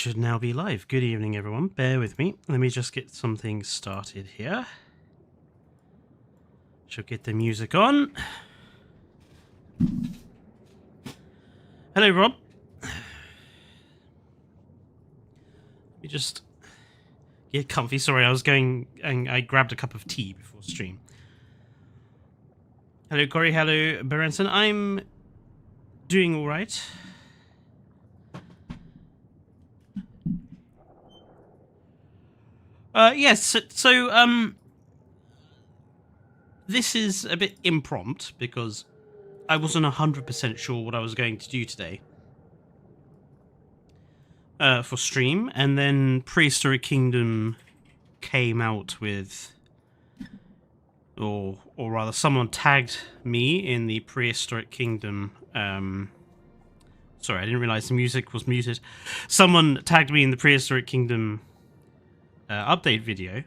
should now be live. Good evening, everyone. Bear with me. Let me just get something started here. Should get the music on. Hello, Rob. Let me just get comfy. Sorry, I was going and I grabbed a cup of tea before stream. Hello, Corey. Hello, Berenson. I'm doing all right. Yes, so, this is a bit impromptu because I wasn't 100% sure what I was going to do today for stream, and then Prehistoric Kingdom came out with, or rather someone tagged me in the Prehistoric Kingdom, sorry, I didn't realize the music was muted. Someone tagged me in the Prehistoric Kingdom update video,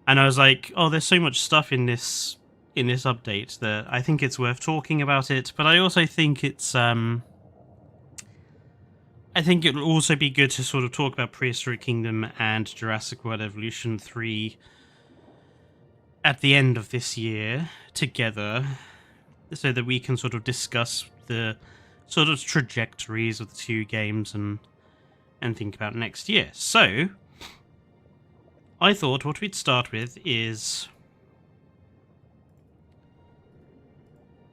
and I was like, oh, there's so much stuff in this update that I think it's worth talking about it, but I also think it's I think it will also be good to sort of talk about Prehistoric Kingdom and Jurassic World Evolution 3 at the end of this year together, so that we can sort of discuss the sort of trajectories of the two games and think about next year. So I thought what we'd start with is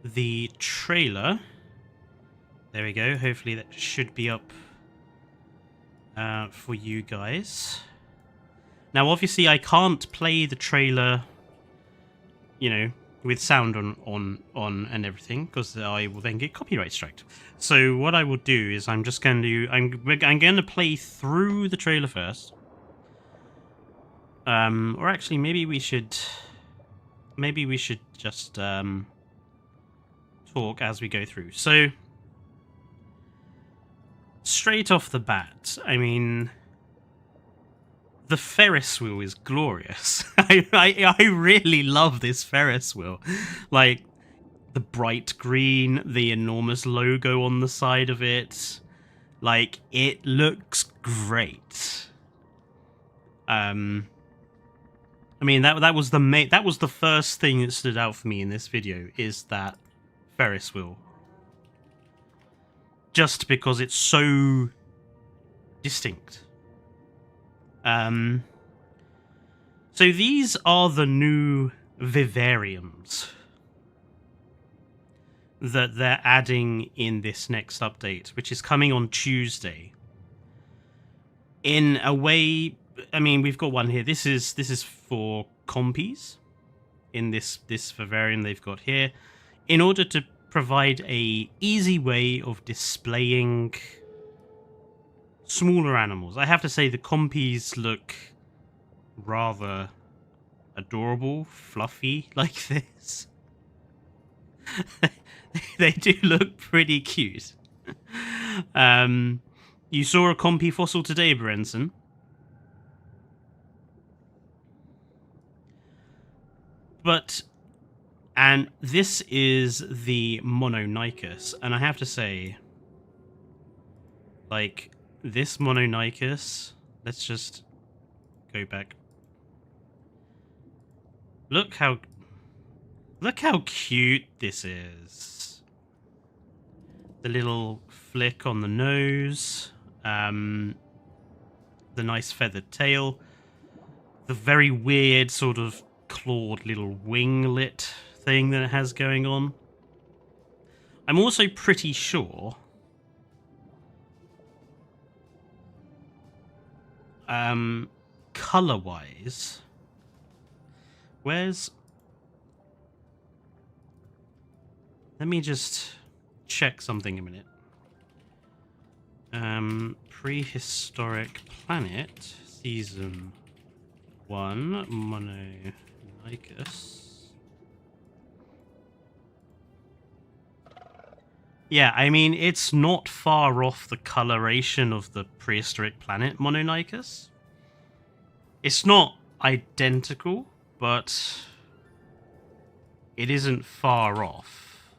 the trailer. There we go. Hopefully that should be up for you guys. Now, obviously, I can't play the trailer, you know, with sound on and everything, because I will then get copyright striked. So what I will do is I'm just going to I'm going to play through the trailer first. Or actually, maybe we should just talk as we go through. So, straight off the bat, I mean, the Ferris wheel is glorious. I really love this Ferris wheel. Like, the bright green, the enormous logo on the side of it. Like, it looks great. I mean, that was the first thing that stood out for me in this video, is that Ferris wheel. Just because it's so distinct. So these are the new vivariums that they're adding in this next update, which is coming on Tuesday. In a way, I mean, we've got one here. This is for compies in this vivarium they've got here, in order to provide a easy way of displaying smaller animals. I have to say the compies look rather adorable, fluffy like this. They do look pretty cute. You saw a compy fossil today, Berenson? And this is the Mononychus, and I have to say, like, this Mononychus, let's just go back. Look how cute this is. The little flick on the nose, the nice feathered tail, the very weird sort of clawed little winglet thing that it has going on. I'm also pretty sure color-wise, let me just check something a minute. Prehistoric Planet Season 1 Mononychus. Yeah, I mean, it's not far off the coloration of the Prehistoric Planet Mononychus. It's not identical, but it isn't far off.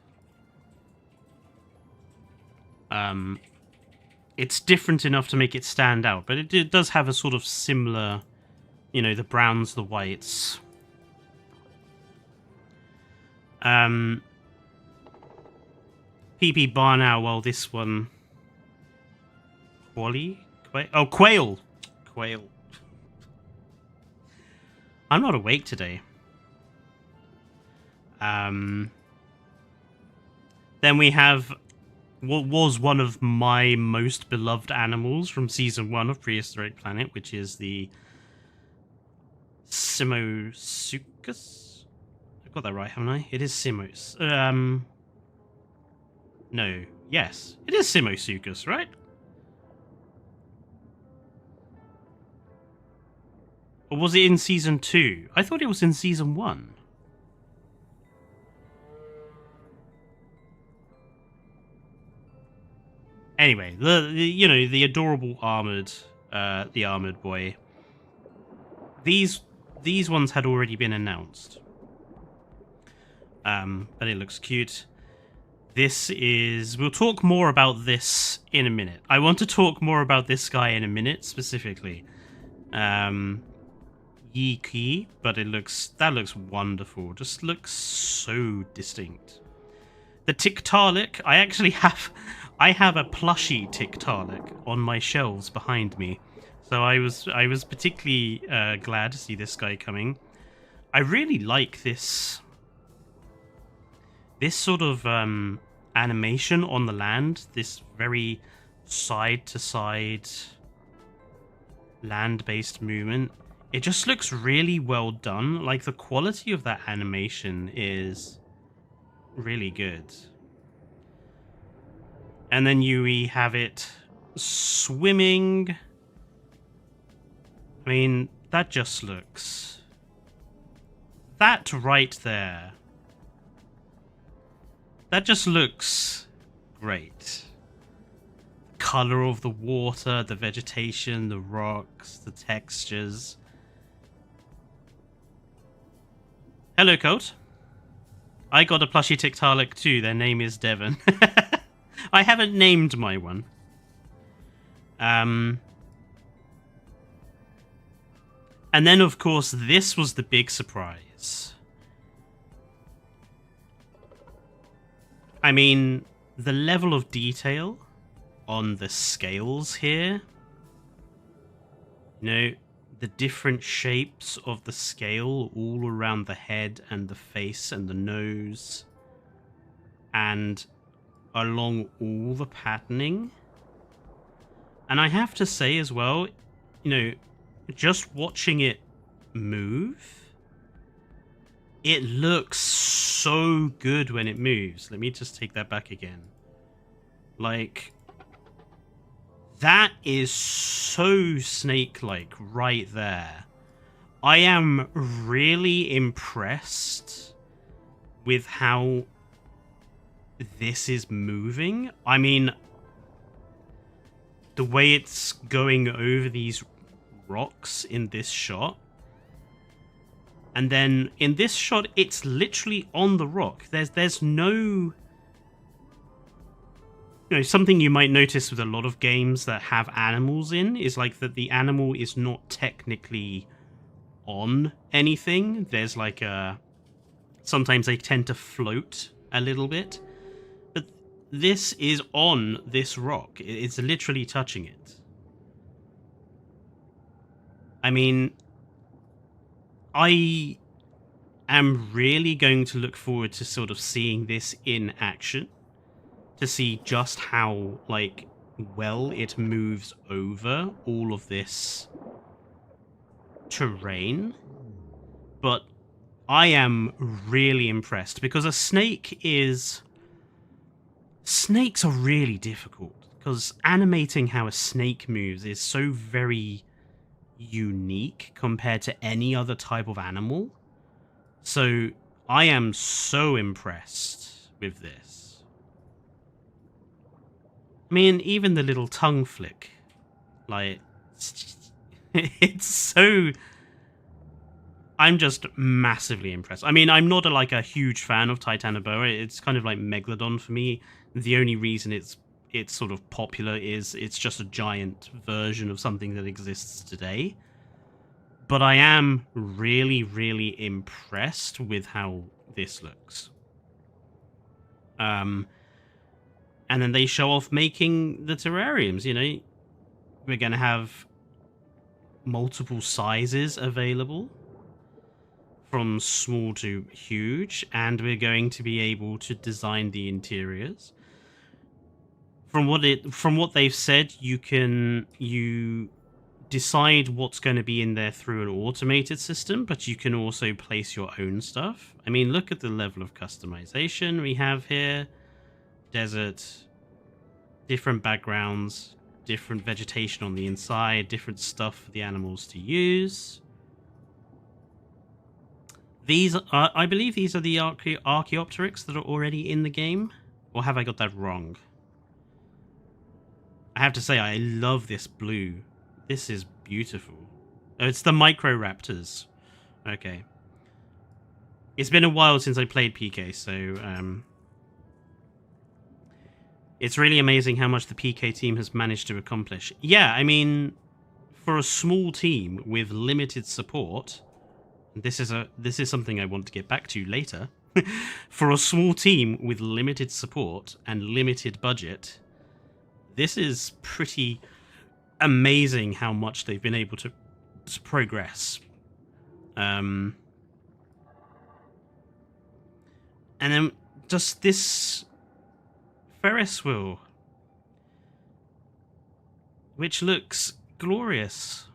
it's different enough to make it stand out, but it does have a sort of similar, you know, the browns, the whites. PP bar now, well, this one... Quail? Oh, quail! Quail. I'm not awake today. Then we have what was one of my most beloved animals from Season 1 of Prehistoric Planet, which is the Simosuchus? I got that right, haven't I? It is Simos. No. Yes. It is Simosuchus, right? Or was it in Season 2? I thought it was in Season 1. Anyway, the adorable armored boy. These ones had already been announced. But it looks cute. This is... We'll talk more about this in a minute. I want to talk more about this guy in a minute, specifically. Yiki, but that looks wonderful. Just looks so distinct. The Tiktaalik, I have a plushie Tiktaalik on my shelves behind me. So I was particularly glad to see this guy coming. I really like this sort of animation on the land, this very side-to-side land-based movement. It just looks really well done. Like, the quality of that animation is really good. And then we have it swimming. I mean, that just looks... That right there. That just looks great. The color of the water, the vegetation, the rocks, the textures. Hello, Colt. I got a plushie Tiktaalik too. Their name is Devon. I haven't named my one. And then, of course, this was the big surprise. I mean, the level of detail on the scales here. You know, the different shapes of the scale all around the head and the face and the nose. And along all the patterning. And I have to say as well, you know, just watching it move, it looks so good when it moves. Let me just take that back again. Like, that is so snake-like right there. I am really impressed with how this is moving. I mean, the way it's going over these rocks in this shot. And then in this shot, it's literally on the rock. There's no... You know, something you might notice with a lot of games that have animals in is like that the animal is not technically on anything. There's like a... Sometimes they tend to float a little bit. But this is on this rock. It's literally touching it. I mean, I am really going to look forward to sort of seeing this in action. To see just how, like, well it moves over all of this terrain. But I am really impressed because a snake is... Snakes are really difficult because animating how a snake moves is so very unique compared to any other type of animal. So I am so impressed with this. I mean, even the little tongue flick, like, it's so... I'm just massively impressed. I mean, I'm not a huge fan of Titanoboa. It's kind of like Megalodon for me. The only reason it's it's sort of popular is it's just a giant version of something that exists today. But I am really, really impressed with how this looks. And then they show off making the terrariums. You know, we're going to have multiple sizes available, from small to huge, and we're going to be able to design the interiors. From what they've said, you decide what's going to be in there through an automated system, but you can also place your own stuff. I mean, look at the level of customization we have here. Desert, different backgrounds, different vegetation on the inside, different stuff for the animals to use. These are, I believe these are the Archaeopteryx that are already in the game, or have I got that wrong? I have to say, I love this blue. This is beautiful. Oh, it's the Microraptors. Okay. It's been a while since I played PK, so it's really amazing how much the PK team has managed to accomplish. Yeah, I mean, for a small team with limited support, this is something I want to get back to later. For a small team with limited support and limited budget, this is pretty amazing how much they've been able to progress. And then just this Ferris wheel, which looks glorious.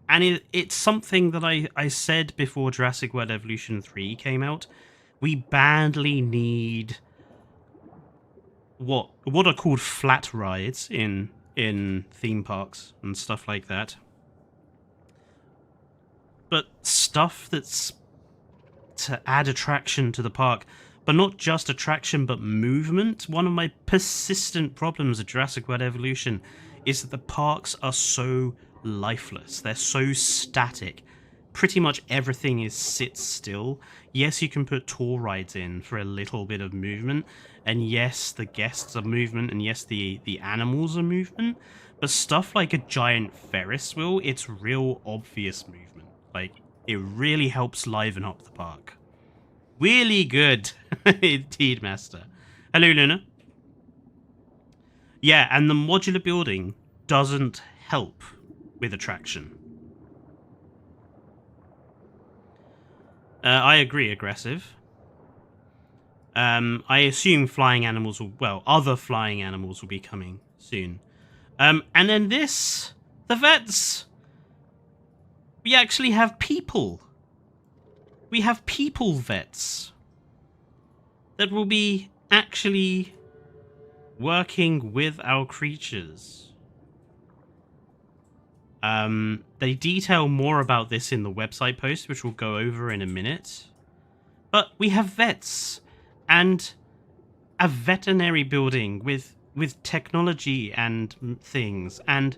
And it's something that I said before Jurassic World Evolution 3 came out. We badly need what are called flat rides in theme parks and stuff like that. But stuff that's to add attraction to the park, but not just attraction, but movement. One of my persistent problems at Jurassic World Evolution is that the parks are so lifeless. They're so static. Pretty much everything sits still. Yes, you can put tour rides in for a little bit of movement, and yes, the guests are movement, and yes, the animals are movement, but stuff like a giant Ferris wheel, it's real obvious movement. Like, it really helps liven up the park. Really good. Indeed, Master. Hello, Luna. Yeah, and the modular building doesn't help with attraction. I agree, aggressive. I assume flying animals will, well, other flying animals will be coming soon. And then this, the vets. We actually have people. We have people vets that will be actually working with our creatures. They detail more about this in the website post, which we'll go over in a minute. But we have vets and a veterinary building with technology and things, and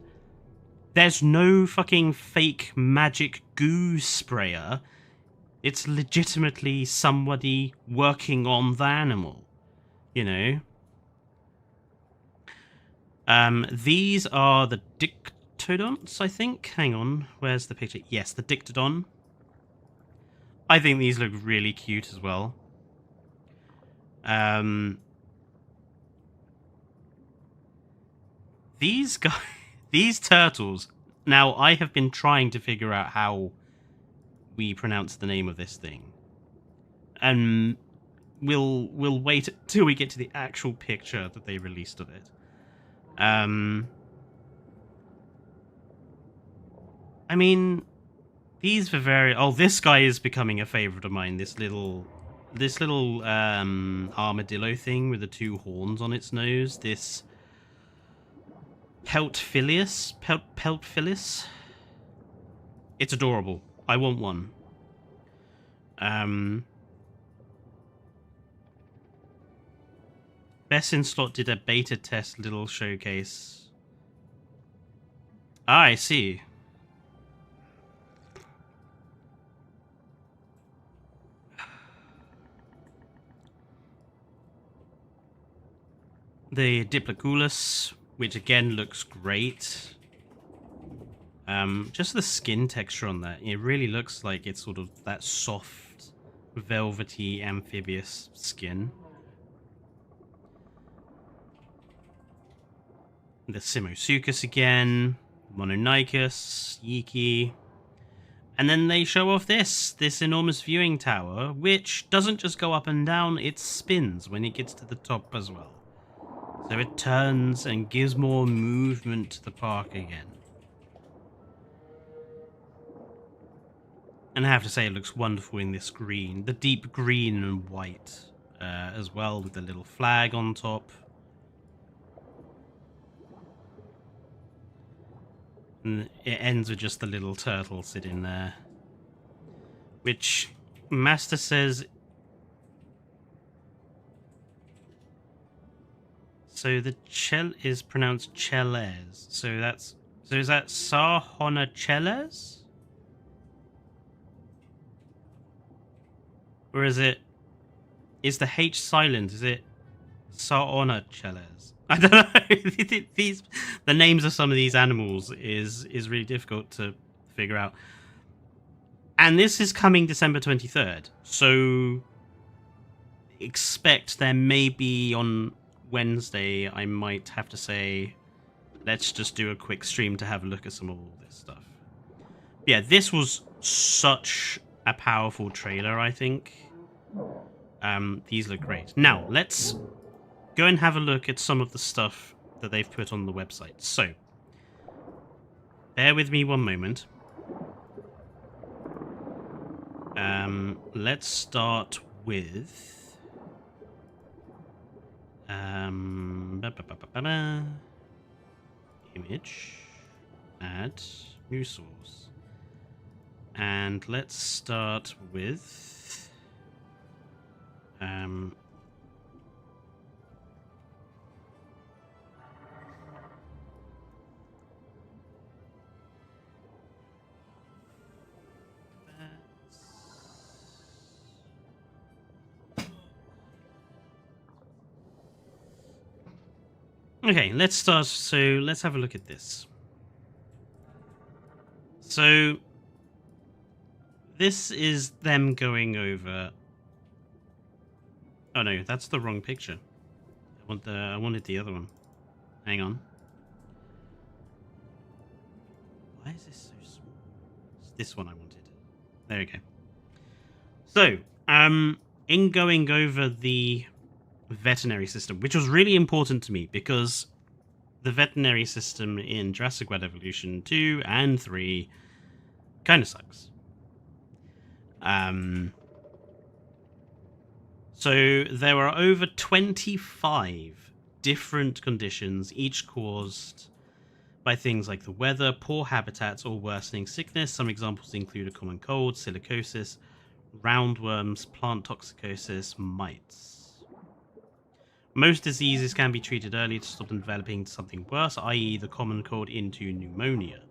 there's no fucking fake magic goo sprayer. It's legitimately somebody working on the animal, you know? These are the Dictodonts, I think. Hang on, where's the picture? Yes, the Dictodon. I think these look really cute as well. These guys, these turtles. Now, I have been trying to figure out how we pronounce the name of this thing, and we'll wait till we get to the actual picture that they released of it. I mean, these were very. Oh, this guy is becoming a favorite of mine. This little armadillo thing with the two horns on its nose. This Peltphilus. It's adorable. I want one. Best in Slot did a beta test little showcase. Ah, I see. The Diploculus, which again looks great. Just the skin texture on that, it really looks like it's sort of that soft, velvety, amphibious skin. The Simosuchus again, Mononychus, Yiki. And then they show off this enormous viewing tower, which doesn't just go up and down, it spins when it gets to the top as well. So it turns and gives more movement to the park again. And I have to say, it looks wonderful in this green. The deep green and white as well, with the little flag on top. And it ends with just the little turtle sitting there. Which Master says... So the chel is pronounced cheles. So is that Sarhonacheles? Or is the H silent? Is it Sarhonacheles? I don't know. The names of some of these animals is really difficult to figure out. And this is coming December 23rd. So expect there may be on Wednesday, I might have to say, let's just do a quick stream to have a look at some of all this stuff. Yeah, this was such a powerful trailer, I think. These look great. Now, let's go and have a look at some of the stuff that they've put on the website. So, bear with me one moment. Let's start with... image, add, new source. And let's start with... Okay, let's start. So let's have a look at this. So this is them going over... Oh no, that's the wrong picture. I wanted the other one. Hang on. Why is this so small? It's this one I wanted. There we go. So, in going over the veterinary system, which was really important to me because the veterinary system in Jurassic World Evolution 2 and 3 kind of sucks. So there are over 25 different conditions, each caused by things like the weather, poor habitats, or worsening sickness. Some examples include a common cold, silicosis, roundworms, plant toxicosis, mites. Most diseases can be treated early to stop them developing into something worse, i.e. the common cold into pneumonia.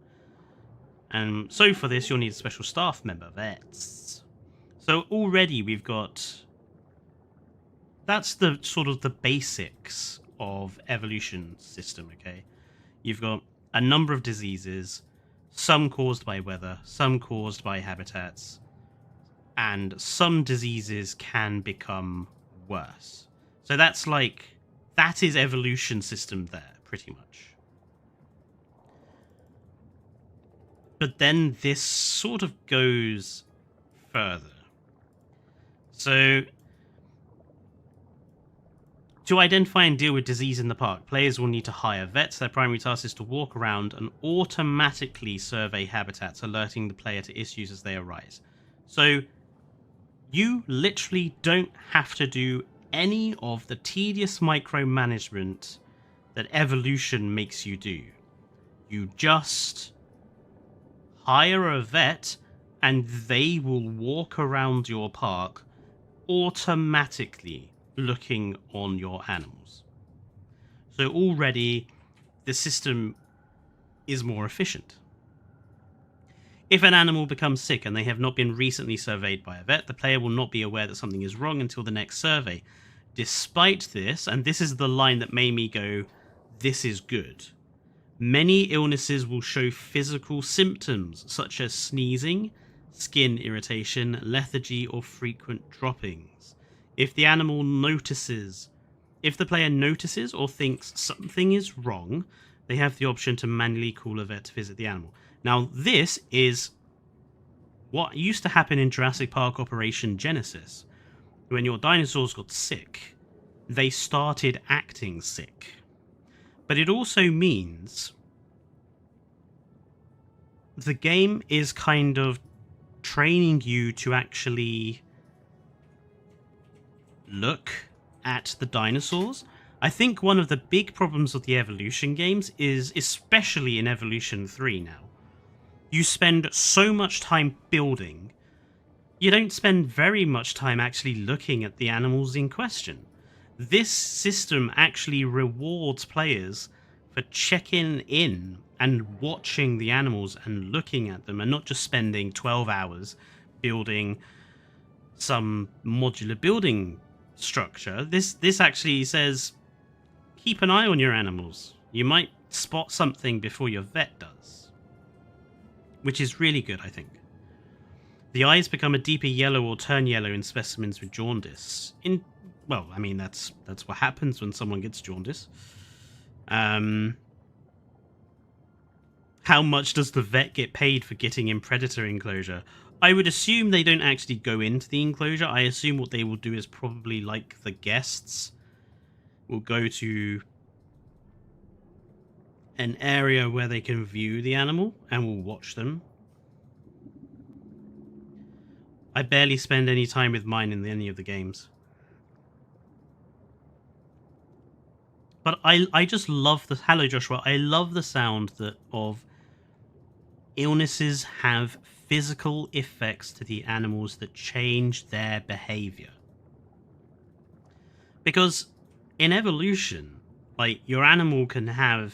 And so for this, you'll need a special staff member, vets. So already we've got... That's the sort of the basics of evolution system, okay? You've got a number of diseases, some caused by weather, some caused by habitats, and some diseases can become worse. So that's like, that is evolution system there, pretty much. But then this sort of goes further. So, to identify and deal with disease in the park, players will need to hire vets. Their primary task is to walk around and automatically survey habitats, alerting the player to issues as they arise. So, you literally don't have to do any of the tedious micromanagement that evolution makes you do. You just hire a vet and they will walk around your park automatically looking on your animals. So already the system is more efficient. If an animal becomes sick and they have not been recently surveyed by a vet, the player will not be aware that something is wrong until the next survey. Despite this, and this is the line that made me go, this is good, many illnesses will show physical symptoms such as sneezing, skin irritation, lethargy, or frequent droppings. If the player notices or thinks something is wrong, they have the option to manually call a vet to visit the animal. Now, this is what used to happen in Jurassic Park Operation Genesis. When your dinosaurs got sick, they started acting sick. But it also means the game is kind of training you to actually look at the dinosaurs. I think one of the big problems of the Evolution games is, especially in Evolution 3 now, you spend so much time building, you don't spend very much time actually looking at the animals in question. This system actually rewards players for checking in and watching the animals and looking at them, and not just spending 12 hours building some modular building structure. This actually says, keep an eye on your animals. You might spot something before your vet does, which is really good, I think. The eyes become a deeper yellow or turn yellow in specimens with jaundice. Well, I mean, that's what happens when someone gets jaundice. How much does the vet get paid for getting in predator enclosure? I would assume they don't actually go into the enclosure. I assume what they will do is probably, like the guests, will go to an area where they can view the animal and will watch them. I barely spend any time with mine in any of the games. But I just love the... Hello, Joshua. I love the sound of illnesses have physical effects to the animals that change their behavior. Because in Evolution, like, your animal can have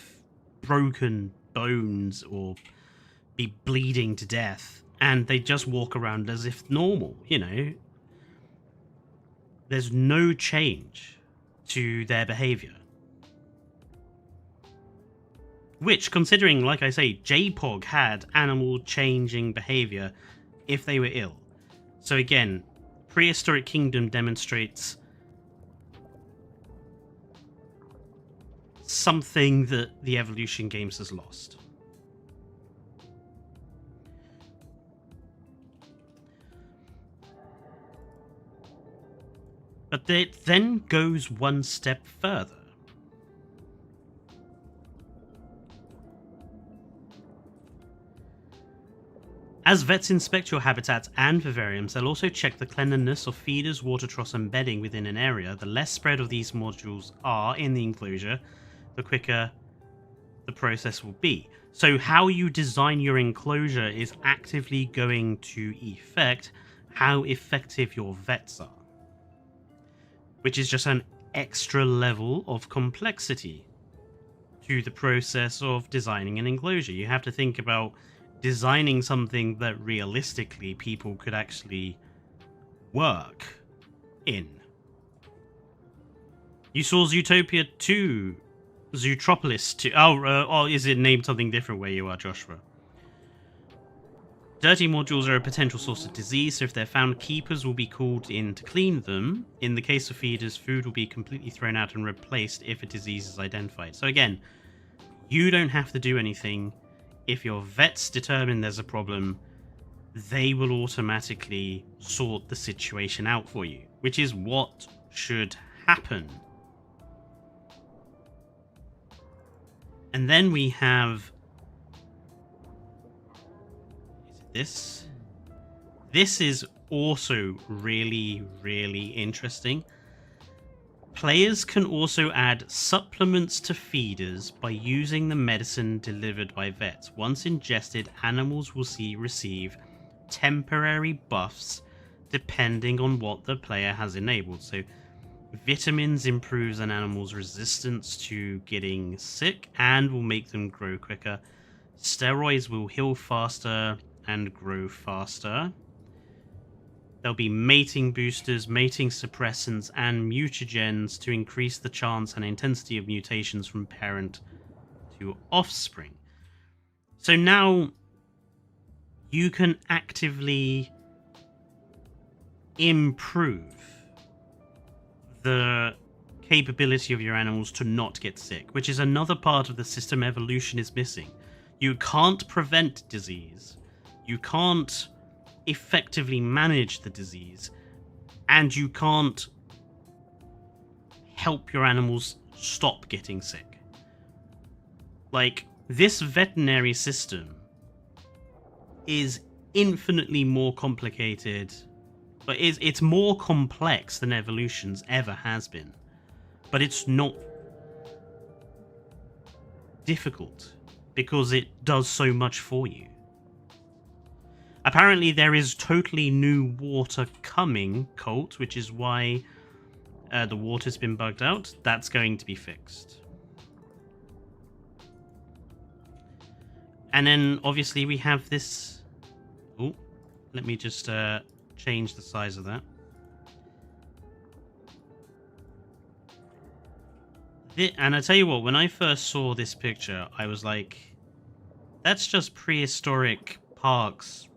broken bones or be bleeding to death, and they just walk around as if normal, you know? There's no change to their behavior. Which, considering, like I say, JPOG had animal changing behavior if they were ill. So again, Prehistoric Kingdom demonstrates something that the Evolution games has lost. But it then goes one step further. As vets inspect your habitats and vivariums, they'll also check the cleanliness of feeders, water troughs, and bedding within an area. The less spread of these modules are in the enclosure, the quicker the process will be. So how you design your enclosure is actively going to affect how effective your vets are, which is just an extra level of complexity to the process of designing an enclosure. You have to think about designing something that realistically people could actually work in. You saw Zootopia 2, Zootropolis 2. Oh, is it named something different where you are, Joshua? Dirty modules are a potential source of disease, so if they're found, keepers will be called in to clean them. In the case of feeders, food will be completely thrown out and replaced if a disease is identified. So again, you don't have to do anything. If your vets determine there's a problem, they will automatically sort the situation out for you, which is what should happen. And then we have... Is it this? This is also really, really interesting. Players can also add supplements to feeders by using the medicine delivered by vets. Once ingested, animals will receive temporary buffs depending on what the player has enabled. So vitamins improves an animal's resistance to getting sick and will make them grow quicker. Steroids will heal faster and grow faster. There'll be mating boosters, mating suppressants, and mutagens to increase the chance and intensity of mutations from parent to offspring. So now you can actively improve the capability of your animals to not get sick, which is another part of the system evolution is missing. You can't prevent disease. You can't effectively manage the disease. And you can't help your animals stop getting sick. Like, this veterinary system is infinitely more complicated, but it's more complex than evolution's ever has been. But it's not difficult because it does so much for you. Apparently there is totally new water coming, Colt, which is why the water's been bugged out. That's going to be fixed. And then obviously we have this... Oh, let me just change the size of that. And I tell you what, when I first saw this picture, I was like, that's just prehistoric parks.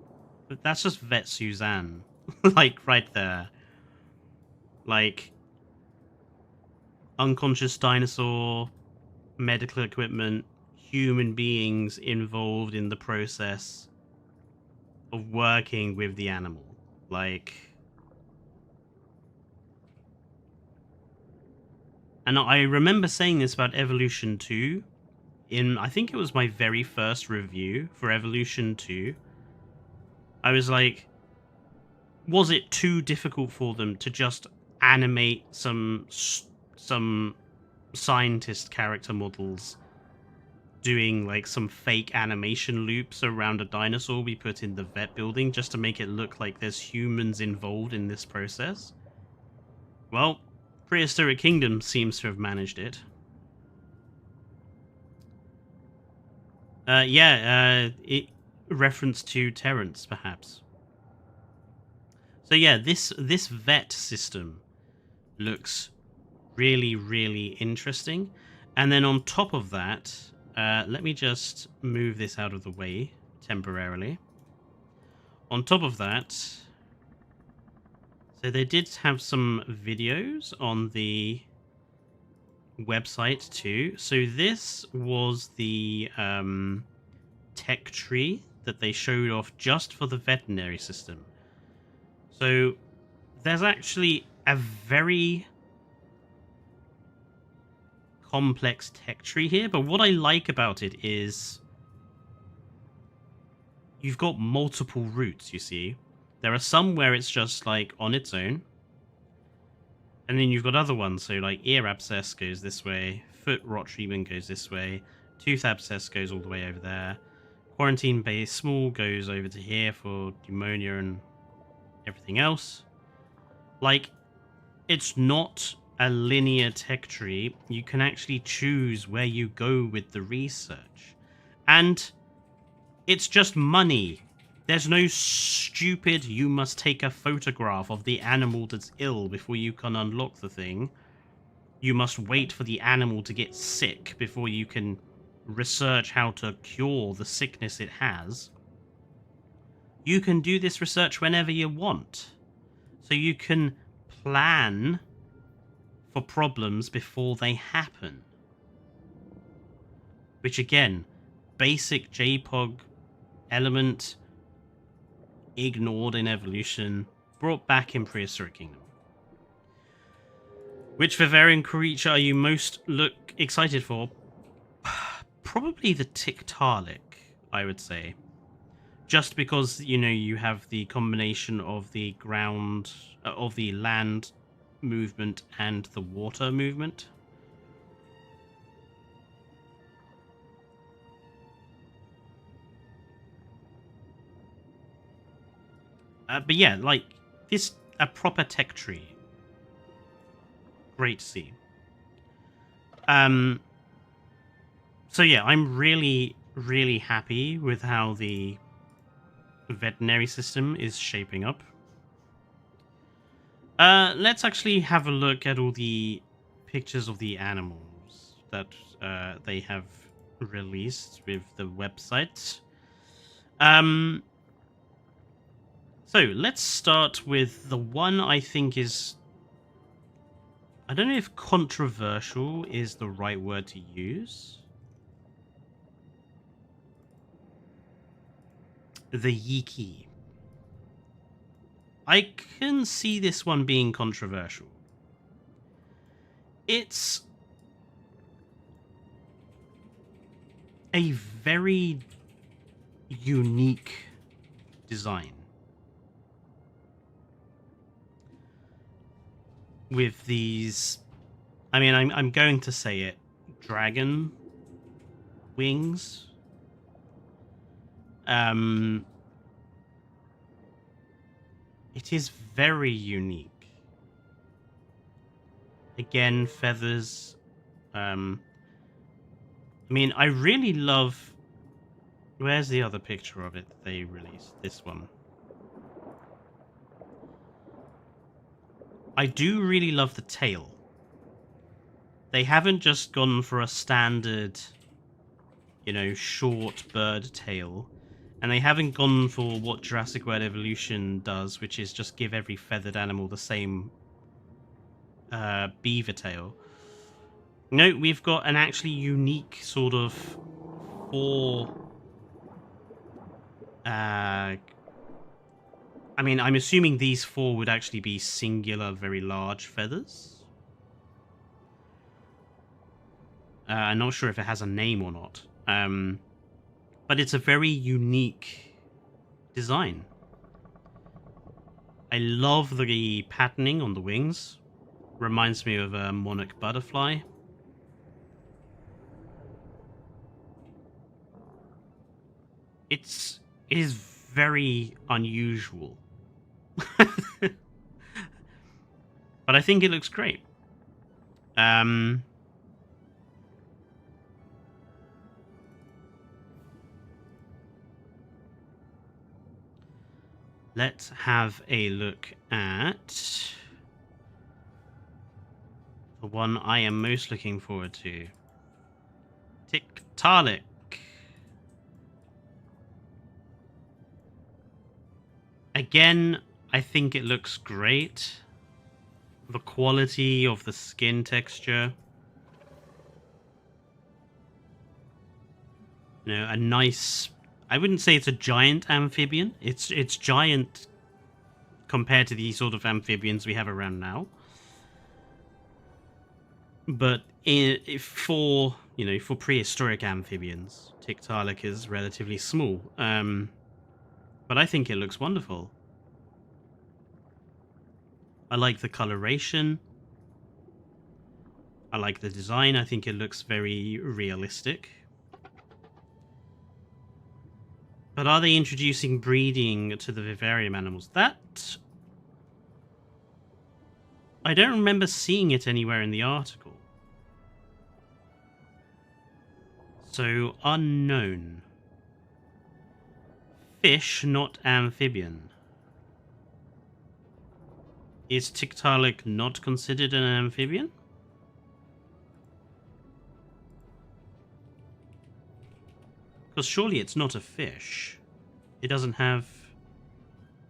That's just Vet Suzanne. Like, right there. Like, unconscious dinosaur, medical equipment, human beings involved in the process of working with the animal. Like... And I remember saying this about Evolution 2 in, I think it was my very first review for Evolution 2. I was like, was it too difficult for them to just animate some scientist character models doing like some fake animation loops around a dinosaur we put in the vet building just to make it look like there's humans involved in this process? Well, Prehistoric Kingdom seems to have managed it. It reference to Terrence, perhaps. So yeah, this vet system looks really, really interesting. And then on top of that, let me just move this out of the way temporarily. On top of that, so they did have some videos on the website too. So this was the tech tree that they showed off just for the veterinary system. So there's actually a very complex tech tree here, but what I like about it is you've got multiple routes, you see. There are some where it's just like on its own. And then you've got other ones, so like ear abscess goes this way, foot rot treatment goes this way, tooth abscess goes all the way over there, quarantine base small goes over to here for pneumonia and everything else. Like, it's not a linear tech tree. You can actually choose where you go with the research. And it's just money. There's no stupid, you must take a photograph of the animal that's ill before you can unlock the thing. You must wait for the animal to get sick before you can research how to cure the sickness it has. You can do this research whenever you want. So you can plan for problems before they happen. Which again, basic JPOG element ignored in Evolution, brought back in Prehistoric Kingdom. Which Vivarian creature are you most excited for? Probably the Tiktaalik, I would say. Just because, you know, you have the combination of the ground, of the land movement and the water movement. But yeah, like, this, a proper tech tree. Great to see. So yeah, I'm really, really happy with how the veterinary system is shaping up. Let's actually have a look at all the pictures of the animals that they have released with the website. So let's start with the one I think is... I don't know if controversial is the right word to use. The Yiki. I can see this one being controversial. It's a very unique design. With these... I mean, I'm going to say it. Dragon wings. It is very unique. Again, feathers. I mean, I really love... Where's the other picture of it that they released? This one. I do really love the tail. They haven't just gone for a standard, you know, short bird tail. And they haven't gone for what Jurassic World Evolution does, which is just give every feathered animal the same beaver tail. No, we've got an actually unique sort of four... I mean, I'm assuming these four would actually be singular, very large feathers. I'm not sure if it has a name or not. But it's a very unique design. I love the patterning on the wings. Reminds me of a monarch butterfly. It is very unusual. But I think it looks great. Let's have a look at the one I am most looking forward to. Tiktaalik. Again, I think it looks great. The quality of the skin texture. You know, a nice... I wouldn't say it's a giant amphibian. It's giant compared to the sort of amphibians we have around now. But for, you know, for prehistoric amphibians, Tiktaalik is relatively small. But I think it looks wonderful. I like the coloration. I like the design. I think it looks very realistic. But are they introducing breeding to the vivarium animals? That... I don't remember seeing it anywhere in the article. So, unknown. Fish, not amphibian. Is Tiktaalik not considered an amphibian? Because surely it's not a fish. It doesn't have...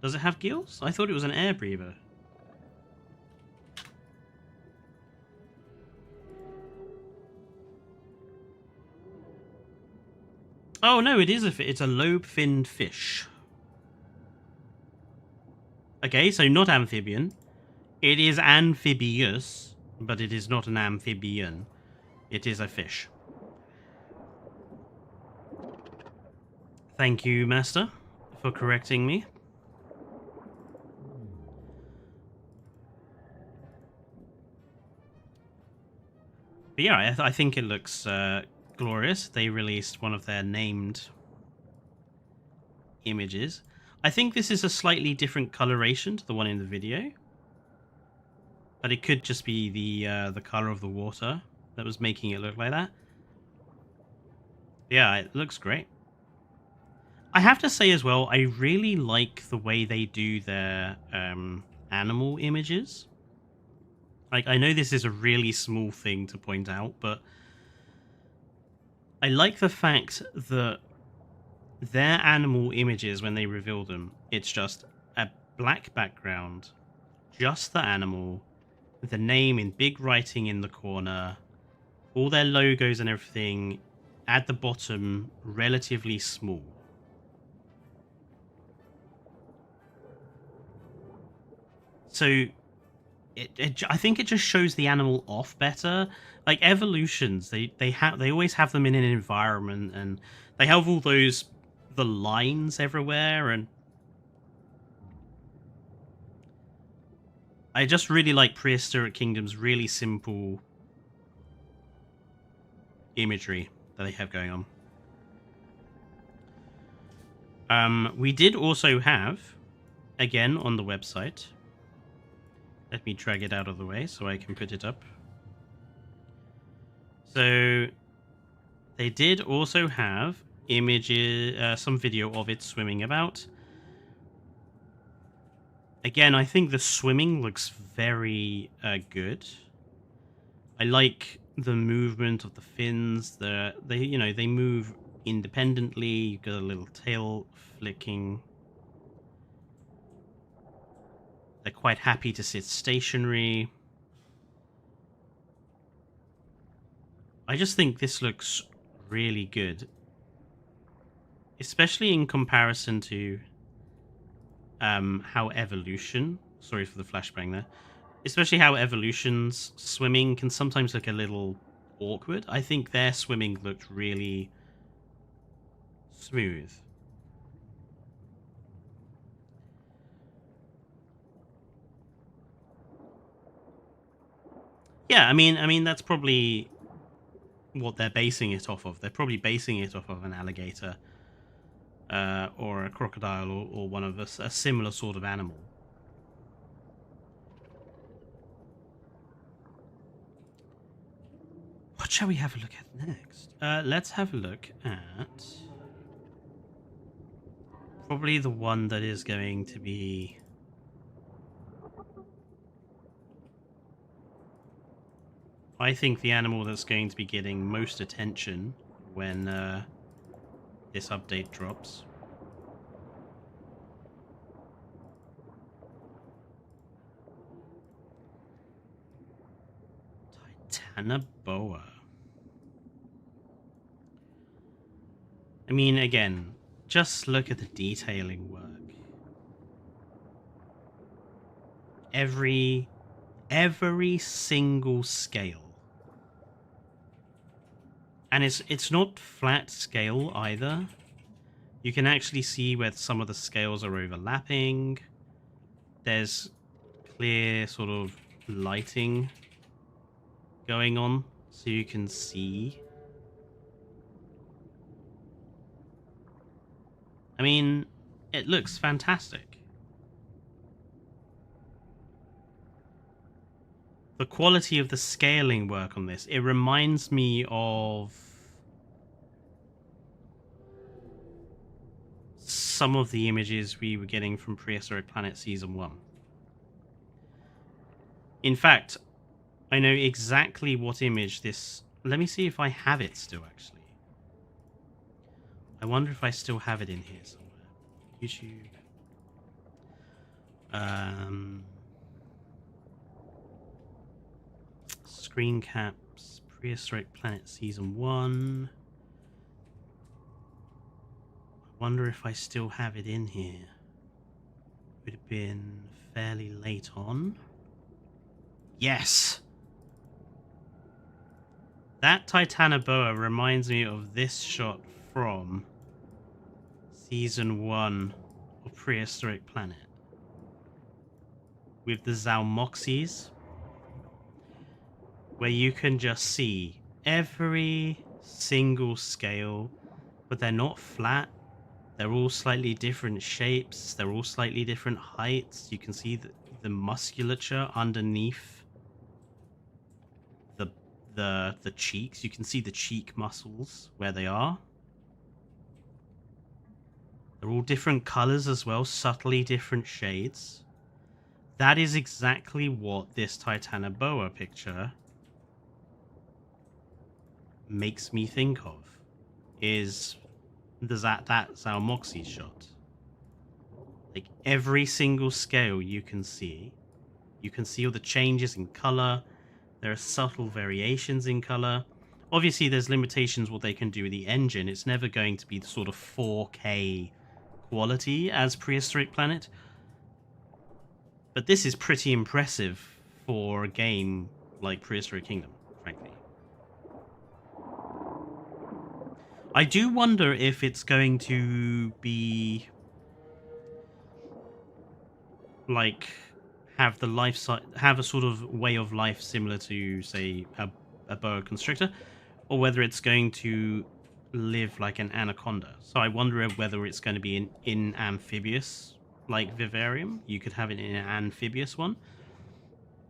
Does it have gills? I thought it was an air breather. Oh no, it is it's a lobe-finned fish. Okay, so not amphibian. It is amphibious, but it is not an amphibian. It is a fish. Thank you, Master, for correcting me. But yeah, I think it looks glorious. They released one of their named images. I think this is a slightly different coloration to the one in the video. But it could just be the color of the water that was making it look like that. Yeah, it looks great. I have to say as well, I really like the way they do their animal images. Like, I know this is a really small thing to point out, but I like the fact that their animal images, when they reveal them, it's just a black background, just the animal, with the name in big writing in the corner, all their logos and everything at the bottom, relatively small. So I think it just shows the animal off better. Like evolutions, they always have them in an environment, and they have all the lines everywhere, and I just really like Prehistoric Kingdom's really simple imagery that they have going on. We did also have, again on the website, let me drag it out of the way so I can put it up. So they did also have images, some video of it swimming about. Again, I think the swimming looks very good. I like the movement of the fins. They move independently. You've got a little tail flicking. They're quite happy to sit stationary. I just think this looks really good, especially in comparison to how Evolution, sorry for the flashbang there, especially how Evolution's swimming can sometimes look a little awkward. I think their swimming looked really smooth. Yeah, I mean that's probably what they're basing it off of. They're probably basing it off of an alligator or a crocodile or one of a similar sort of animal. What shall we have a look at next? Let's have a look at probably the one that is going to be I think the animal that's going to be getting most attention when this update drops. Titanoboa. I mean, again, just look at the detailing work. Every single scale. And it's not flat scale either. You can actually see where some of the scales are overlapping. There's clear sort of lighting going on, so you can see. I mean, it looks fantastic. The quality of the scaling work on this, it reminds me of some of the images we were getting from Prehistoric Planet Season 1. In fact, I know exactly what image this... Let me see if I have it still, actually. I wonder if I still have it in here somewhere. YouTube. Screen caps. Prehistoric Planet Season 1. I wonder if I still have it in here. Would have been fairly late on. Yes! That Titanoboa reminds me of this shot from Season 1 of Prehistoric Planet. With the Zalmoxies, where you can just see every single scale, but they're not flat. They're all slightly different shapes. They're all slightly different heights. You can see the musculature underneath the cheeks. You can see the cheek muscles where they are. They're all different colors as well, subtly different shades. That is exactly what this Titanoboa picture makes me think of. Is that's our Moxie shot. Like every single scale you can see all the changes in color. There are subtle variations in color. Obviously, there's limitations what they can do with the engine. It's never going to be the sort of 4K quality as Prehistoric Planet. But this is pretty impressive for a game like Prehistoric Kingdom, frankly. I do wonder if it's going to be like have a sort of way of life similar to, say, a boa constrictor, or whether it's going to live like an anaconda. So I wonder whether it's going to be in amphibious like vivarium. You could have it in an amphibious one,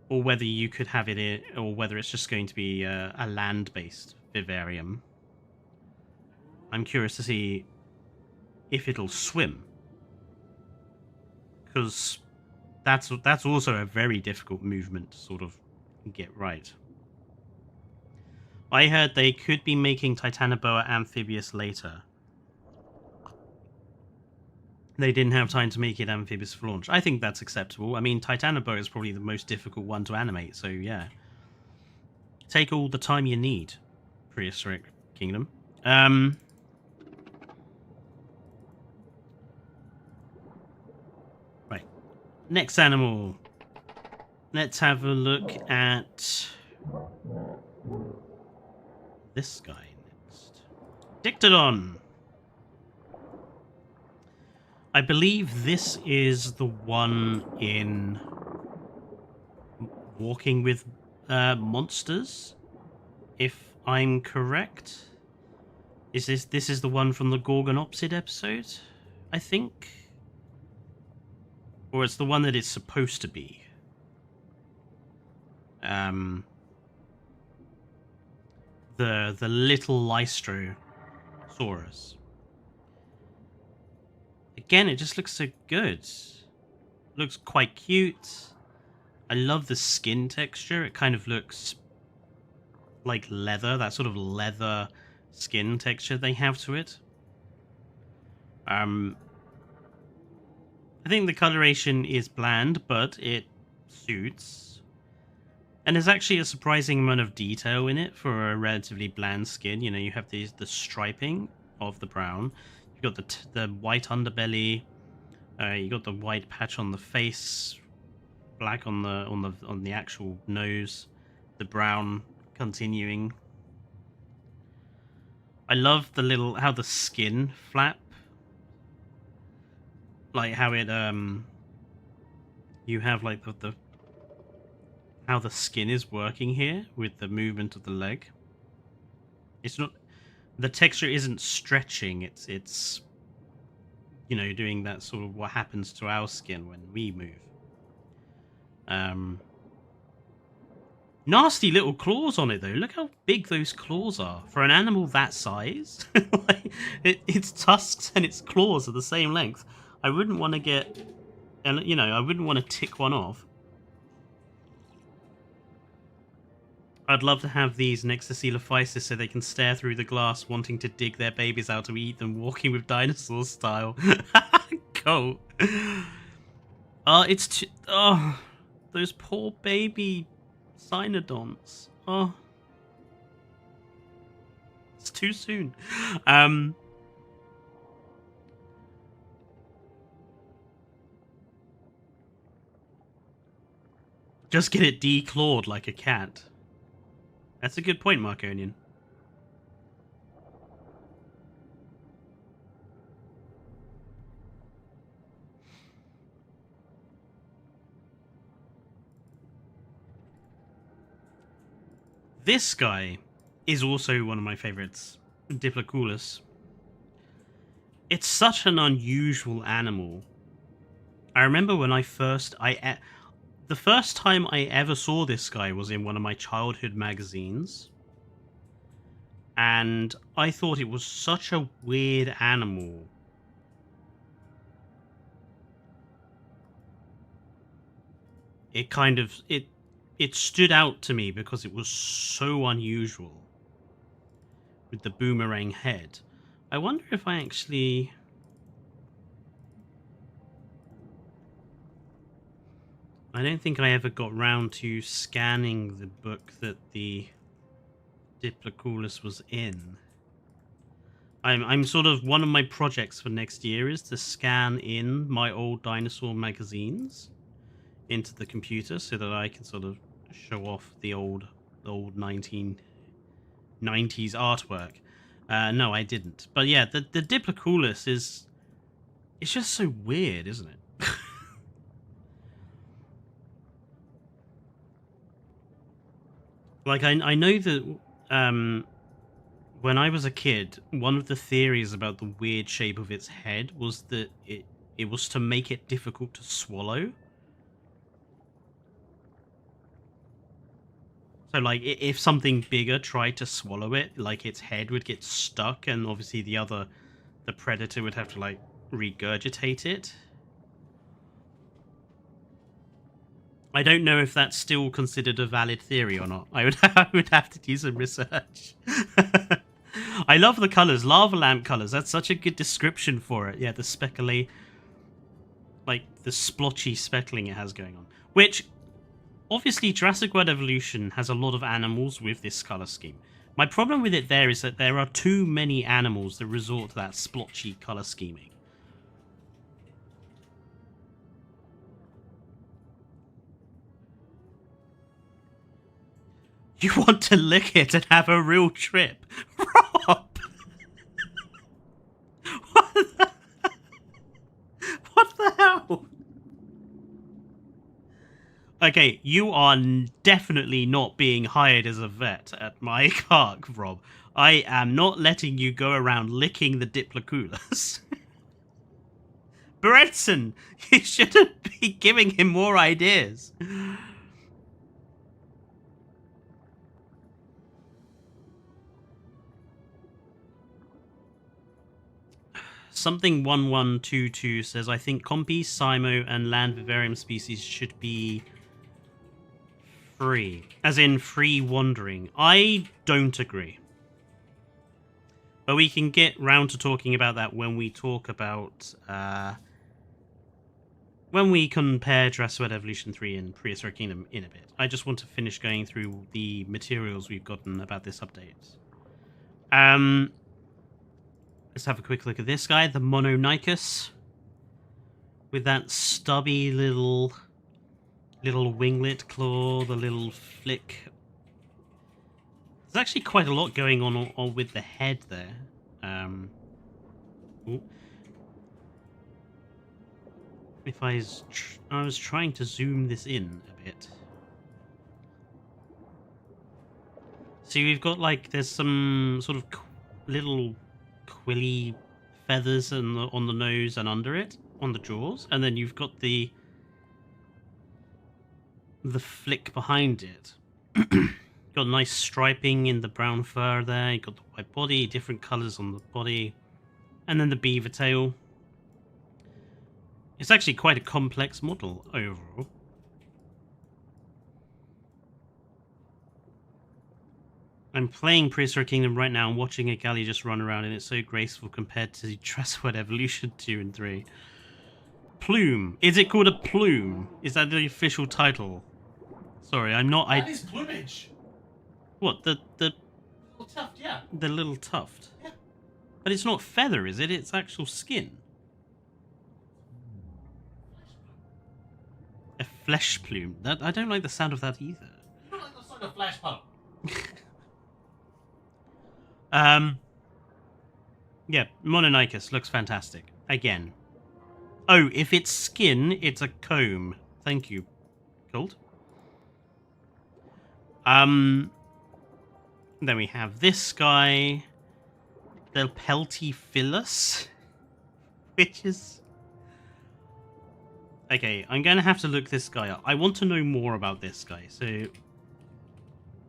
or whether you could have it in, or whether it's just going to be a land-based vivarium. I'm curious to see if it'll swim, because that's also a very difficult movement to sort of get right. I heard they could be making Titanoboa amphibious later. They didn't have time to make it amphibious for launch. I think that's acceptable. I mean, Titanoboa is probably the most difficult one to animate, so yeah. Take all the time you need, Prehistoric Kingdom. Right. Next animal. Let's have a look at this guy next. Dictodon. I believe this is the one in Walking with Monsters, if I'm correct. This is the one from the Gorgonopsid episode, I think? Or it's the one that it's supposed to be. The little Lystrosaurus. Again, it just looks so good. Looks quite cute. I love the skin texture. It kind of looks like leather, that sort of leather skin texture they have to it. I think the coloration is bland, but it suits. And there's actually a surprising amount of detail in it for a relatively bland skin. You know, you have the striping of the brown. You've got the white underbelly. You got the white patch on the face, black on the actual nose, the brown continuing. I love how the skin flap, like how it you have like how the skin is working here with the movement of the leg. It's not, the texture isn't stretching, it's you know, doing that sort of what happens to our skin when we move. Nasty little claws on it though. Look how big those claws are for an animal that size. Like, its tusks and its claws are the same length. I wouldn't want to get, and you know, I wouldn't want to tick one off. I'd love to have these next to Coelophysis so they can stare through the glass, wanting to dig their babies out to eat them, Walking with Dinosaurs style. Cool. Those poor baby Cynodonts. Oh, it's too soon. Just get it declawed like a cat. That's a good point, Marconian. This guy is also one of my favorites, Diploculus. It's such an unusual animal. I remember when the first time I ever saw this guy was in one of my childhood magazines. And I thought it was such a weird animal. it kind of it stood out to me because it was so unusual with the boomerang head. I wonder if I actually... I don't think I ever got round to scanning the book that the Diploculus was in. I'm sort of... One of my projects for next year is to scan in my old dinosaur magazines into the computer so that I can sort of show off the old 1990s artwork. No, I didn't. But yeah, the Diploculus is... It's just so weird, isn't it? Like, I know that when I was a kid, one of the theories about the weird shape of its head was that it was to make it difficult to swallow. So, like, if something bigger tried to swallow it, like, its head would get stuck, and obviously the predator would have to, like, regurgitate it. I don't know if that's still considered a valid theory or not. I would have to do some research. I love the colours. Lava lamp colours. That's such a good description for it. Yeah, the speckly... Like, the splotchy speckling it has going on. Which, obviously, Jurassic World Evolution has a lot of animals with this colour scheme. My problem with it there is that there are too many animals that resort to that splotchy colour scheming. You want to lick it and have a real trip? Rob! What the hell? Okay, you are definitely not being hired as a vet at my park, Rob. I am not letting you go around licking the Diploculus. Bretson, you shouldn't be giving him more ideas. Something 1122 says, I think Compy, Simo, and land vivarium species should be free. As in free wandering. I don't agree. But we can get round to talking about that when we talk about... when we compare Jurassic World Evolution 3 and Prehistoric Kingdom in a bit. I just want to finish going through the materials we've gotten about this update. Let's have a quick look at this guy, the Mononychus, with that stubby little winglet claw, the little flick. There's actually quite a lot going on with the head there. If I was trying to zoom this in a bit. See, we've got like there's some sort of little quilly feathers on the nose and under it, on the jaws, and then you've got the flick behind it. Got nice striping in the brown fur there. You got the white body, different colours on the body, and then the beaver tail. It's actually quite a complex model overall. I'm playing Prehistoric Kingdom right now and watching a galley just run around, and it's so graceful compared to Jurassic World Evolution 2 and 3. Plume. Is it called a plume? Is that the official title? Sorry, I'm not... That is plumage. What? The little tuft, yeah. The little tuft? Yeah. But it's not feather, is it? It's actual skin. A flesh plume. That I don't like the sound of that either. You don't like the sound of flesh plume. Yeah, Mononychus looks fantastic. Again. Oh, if it's skin, it's a comb. Thank you, Gold. Then we have this guy, the Peltiphilus, which is... Okay, I'm going to have to look this guy up. I want to know more about this guy, so...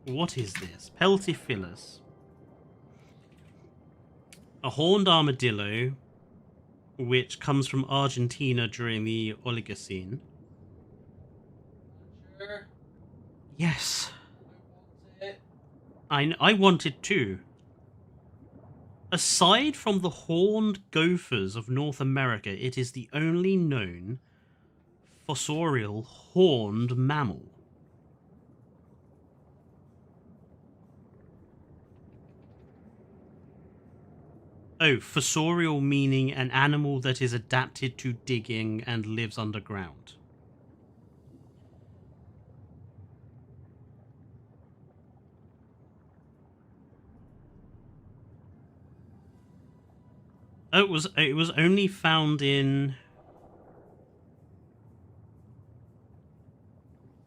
What is this? Peltiphilus. A horned armadillo, which comes from Argentina during the Oligocene. Yes. It. I want it too. Aside from the horned gophers of North America, it is the only known fossorial horned mammal. Oh, fossorial meaning an animal that is adapted to digging and lives underground. Oh, it was only found in...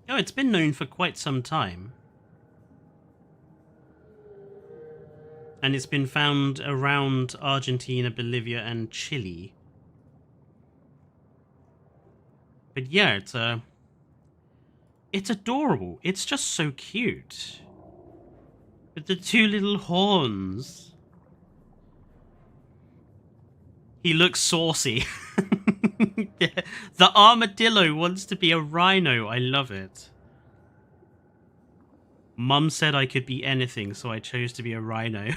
Oh, it's been known for quite some time. And it's been found around Argentina, Bolivia, and Chile. But yeah, it's adorable. It's just so cute. With the two little horns. He looks saucy. Yeah. The armadillo wants to be a rhino. I love it. Mum said I could be anything, so I chose to be a rhino.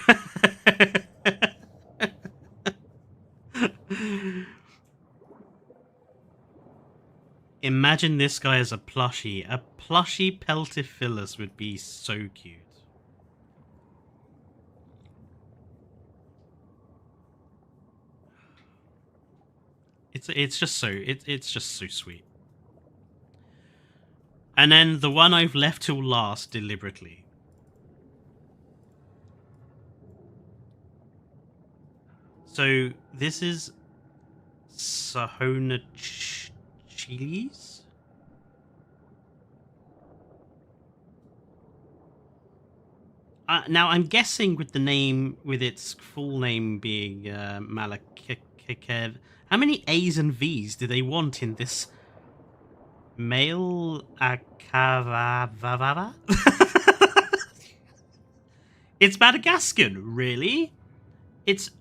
Imagine this guy as a plushie. A plushie Peltiphilus would be so cute. It's just so sweet. And then the one I've left till last deliberately. So this is Sahona Chiles. Now I'm guessing with the name, with its full name being Malakikev. How many A's and V's do they want in this? Male Akavavava? It's Madagascan, really?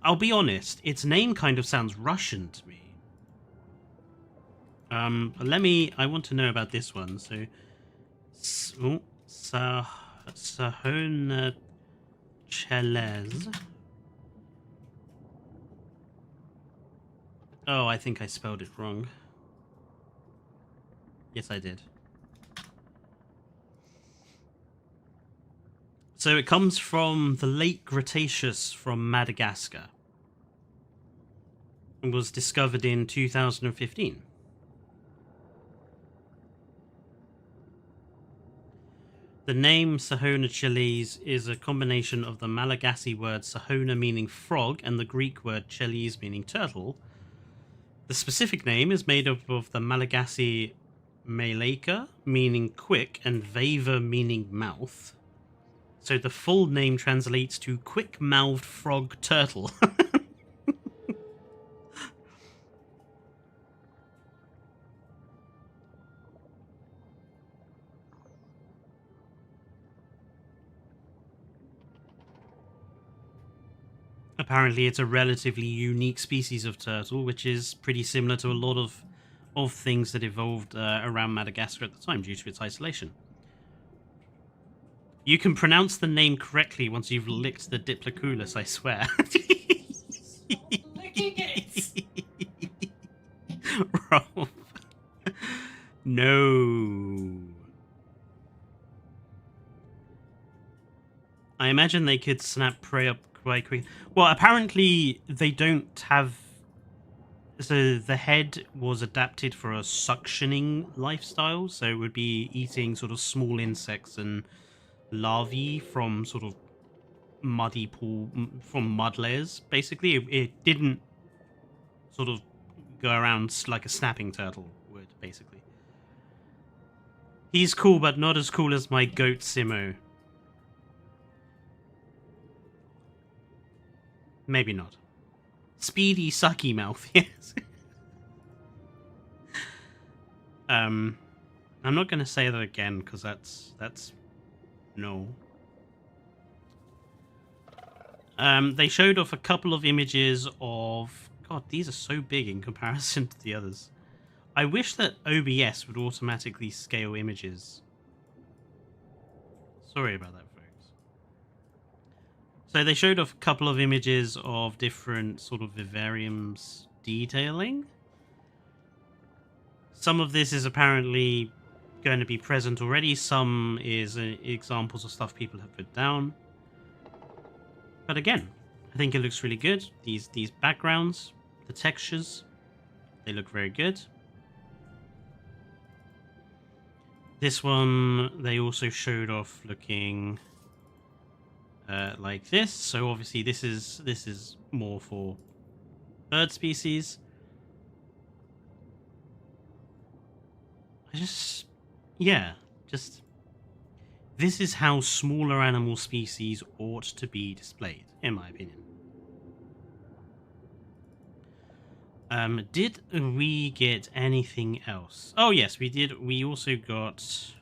I'll be honest, its name kind of sounds Russian to me. I want to know about this one. So, Sahona Cheles. Oh, I think I spelled it wrong. Yes, I did. So it comes from the late Cretaceous from Madagascar. And was discovered in 2015. The name Sahona Cheles is a combination of the Malagasy word Sahona meaning frog and the Greek word Cheles meaning turtle. The specific name is made up of the Malagasy Maleka meaning quick and Vava meaning mouth. So the full name translates to quick-mouthed frog turtle. Apparently it's a relatively unique species of turtle, which is pretty similar to a lot of things that evolved around Madagascar at the time due to its isolation. You can pronounce the name correctly once you've licked the Diploculus, I swear. Licking it. Rolf. No. I imagine they could snap prey up quite quick. Well, apparently they don't have... So the head was adapted for a suctioning lifestyle, so it would be eating sort of small insects and larvae from sort of muddy pool, from mud layers. Basically, it didn't sort of go around like a snapping turtle would, basically. He's cool, but not as cool as my goat Simo. Maybe not. Speedy sucky mouth, yes. I'm not going to say that again because that's no. They showed off a couple of images of... God, these are so big in comparison to the others. I wish that OBS would automatically scale images. Sorry about that, folks. So they showed off a couple of images of different sort of vivariums detailing. Some of this is apparently going to be present already. Some is examples of stuff people have put down. But again, I think it looks really good. These backgrounds, the textures, they look very good. This one, they also showed off looking like this. So obviously this is more for bird species. This is how smaller animal species ought to be displayed, in my opinion. Did we get anything else? Oh yes, we did. We also got... So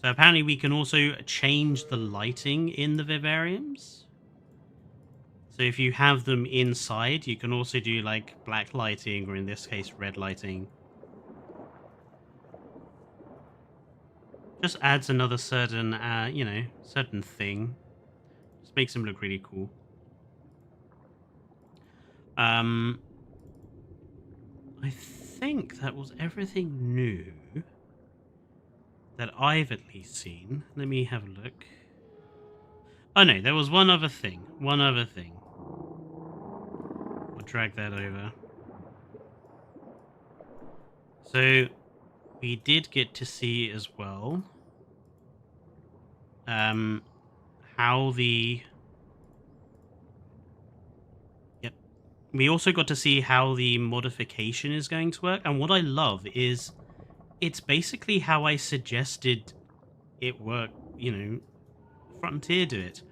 apparently we can also change the lighting in the vivariums. So if you have them inside, you can also do like black lighting, or in this case, red lighting. Just adds another certain, certain thing. Just makes them look really cool. I think that was everything new that I've at least seen. Let me have a look. Oh no, there was one other thing. I'll drag that over. So we did get to see as well how the... Yep. We also got to see how the modification is going to work. And what I love is it's basically how I suggested it work, Frontier do it.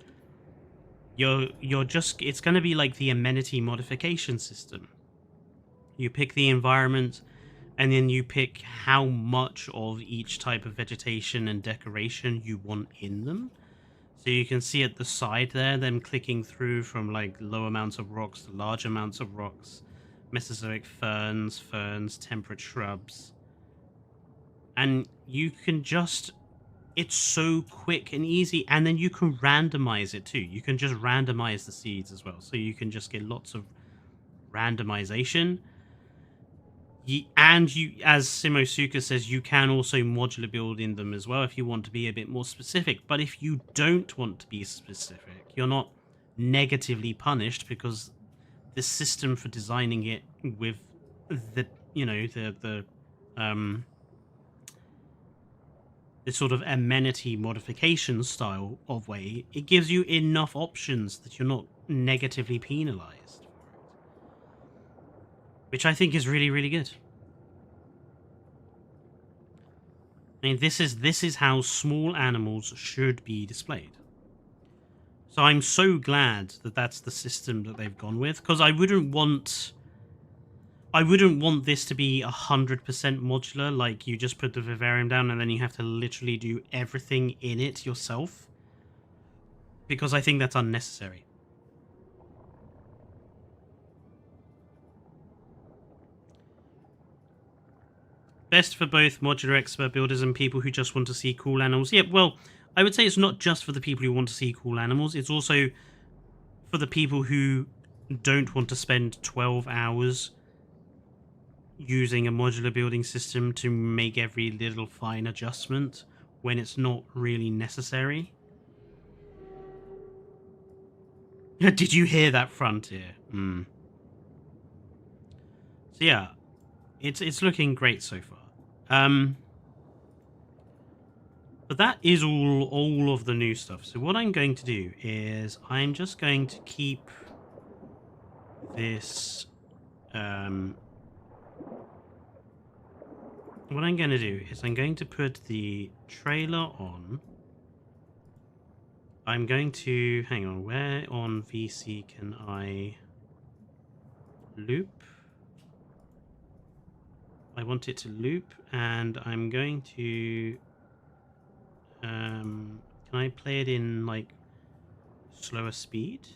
You're just... It's going to be like the amenity modification system. You pick the environment, and then you pick how much of each type of vegetation and decoration you want in them. So you can see at the side there, them clicking through from like low amounts of rocks to large amounts of rocks, Mesozoic ferns, temperate shrubs. And you can just... It's so quick and easy, and then you can randomize it too. You can just randomize the seeds as well, so you can just get lots of randomization. And you, as Simosuka says, you can also modular build in them as well if you want to be a bit more specific. But if you don't want to be specific, you're not negatively punished, because the system for designing it with the this sort of amenity modification style of way, it gives you enough options that you're not negatively penalized for it. Which I think is really, really good. I mean, this is how small animals should be displayed. So I'm so glad that that's the system that they've gone with, because I wouldn't want this to be 100% modular, like you just put the vivarium down and then you have to literally do everything in it yourself, because I think that's unnecessary. Best for both modular expert builders and people who just want to see cool animals. Yeah, well, I would say it's not just for the people who want to see cool animals, it's also for the people who don't want to spend 12 hours using a modular building system to make every little fine adjustment when it's not really necessary. Did you hear that, Frontier? So yeah, it's looking great so far. But that is all of the new stuff. So what I'm going to do is I'm just going to keep this what I'm going to do is I'm going to put the trailer on. I'm going to... Hang on, where on VC can I loop? I want it to loop, and I'm going to... can I play it in, like, slower speed?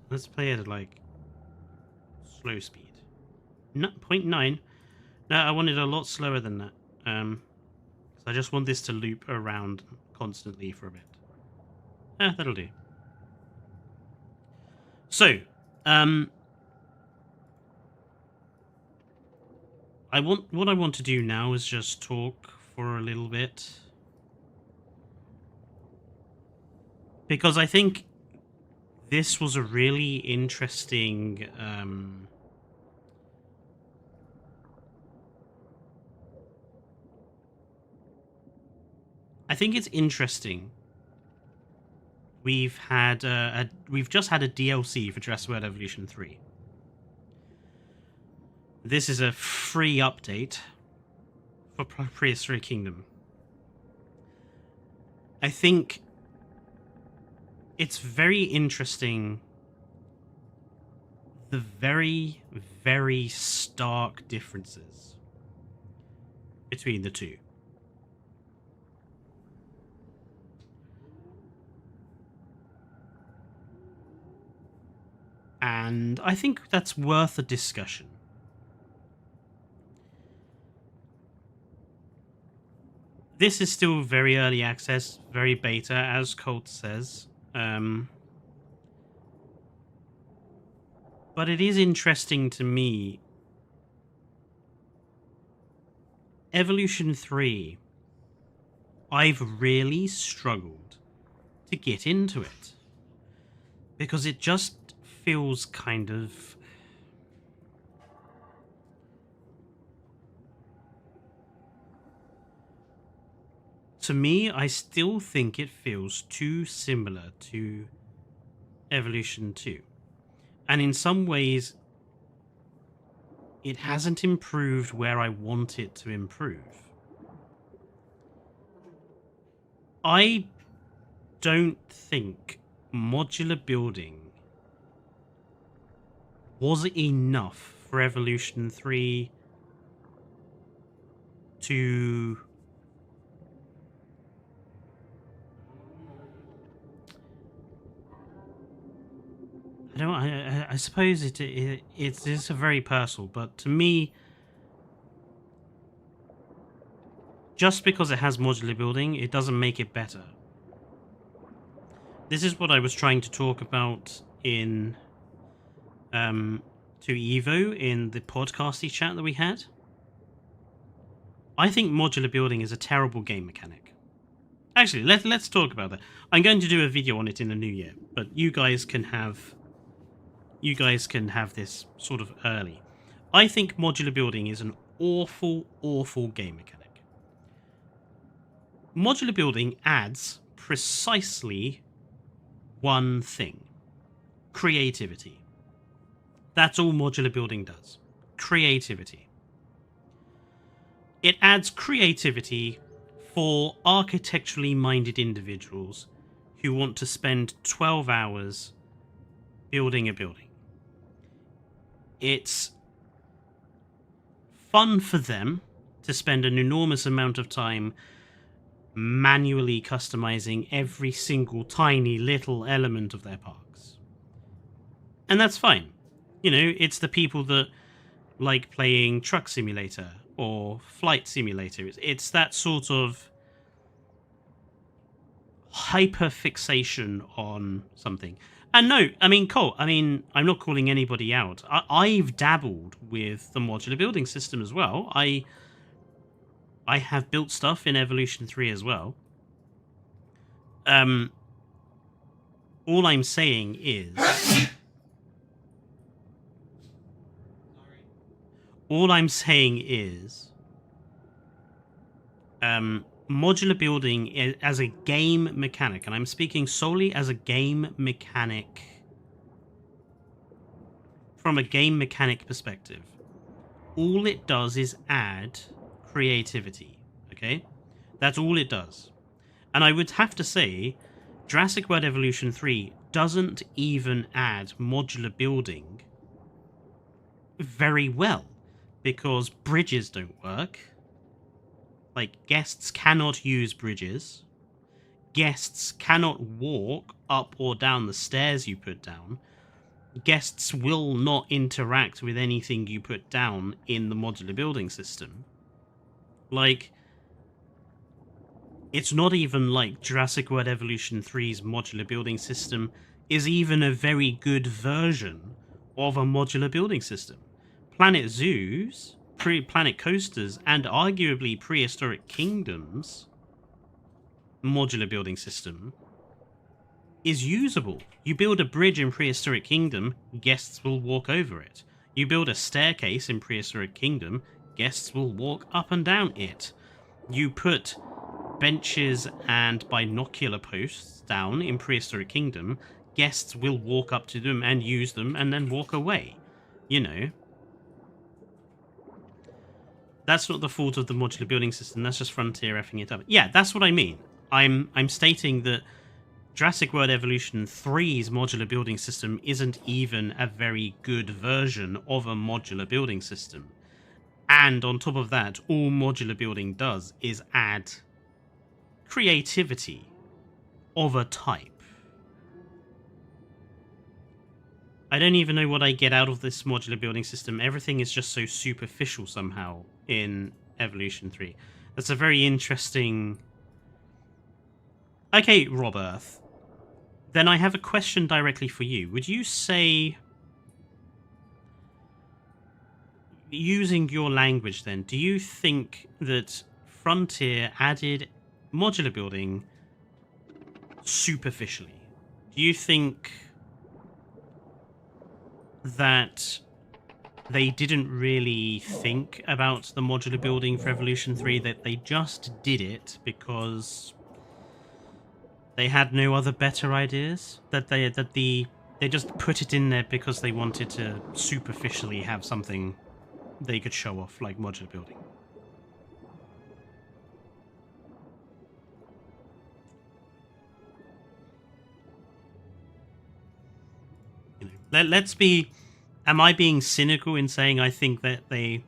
Let's play it at like slow speed. 0.9. No, I want it a lot slower than that. 'Cause I just want this to loop around constantly for a bit. That'll do. So, what I want to do now is just talk for a little bit, because I think this was a really interesting I think it's interesting. We've just had a DLC for Jurassic World Evolution 3. This is a free update for Prehistoric Kingdom. I think it's very interesting, the very, very stark differences between the two. And I think that's worth a discussion. This is still very early access, very beta, as Colt says. But it is interesting to me. Evolution 3, I've really struggled to get into it, because it just feels kind of... To me, I still think it feels too similar to Evolution 2. And in some ways, it hasn't improved where I want it to improve. I don't think modular building was enough for Evolution 3 to... I suppose it's a very personal, but to me, just because it has modular building, it doesn't make it better. This is what I was trying to talk about in to Evo in the podcasty chat that we had. I think modular building is a terrible game mechanic. Actually, let's talk about that. I'm going to do a video on it in the new year, but you guys can have this sort of early. I think modular building is an awful, awful game mechanic. Modular building adds precisely one thing: creativity. That's all modular building does. Creativity. It adds creativity for architecturally minded individuals who want to spend 12 hours building a building. It's fun for them to spend an enormous amount of time manually customizing every single tiny little element of their parks. And that's fine. You know, it's the people that like playing Truck Simulator or Flight Simulator. It's that sort of hyper fixation on something. And no, I mean, Cole, I'm not calling anybody out. I've dabbled with the modular building system as well. I have built stuff in Evolution 3 as well. All I'm saying is... modular building as a game mechanic, and I'm speaking solely as a game mechanic, from a game mechanic perspective, all it does is add creativity. Okay, that's all it does. And I would have to say Jurassic World Evolution 3 doesn't even add modular building very well, because bridges don't work. Like, guests cannot use bridges. Guests cannot walk up or down the stairs you put down. guests will not interact with anything you put down in the modular building system. Like, it's not even like Jurassic World Evolution 3's modular building system is even a very good version of a modular building system. Planet Zoos, Planet Coasters, and arguably Prehistoric Kingdom's modular building system is usable. You build a bridge in Prehistoric Kingdom, guests will walk over it. You build a staircase in Prehistoric Kingdom, guests will walk up and down it. You put benches and binocular posts down in Prehistoric Kingdom, guests will walk up to them and use them and then walk away. You know. That's not the fault of the modular building system, that's just Frontier effing it up. Yeah, that's what I mean. I'm stating that Jurassic World Evolution 3's modular building system isn't even a very good version of a modular building system. And on top of that, all modular building does is add creativity of a type. I don't even know what I get out of this modular building system. Everything is just so superficial somehow in Evolution 3. That's a very interesting... Okay, Rob Earth. Then I have a question directly for you. Would you say, using your language then, do you think that Frontier added modular building superficially? Do you think that they didn't really think about the modular building for Evolution 3, that they just did it because they had no other better ideas? That they just put it in there because they wanted to superficially have something they could show off, like modular building? You know, let's be... Am I being cynical in saying I think that they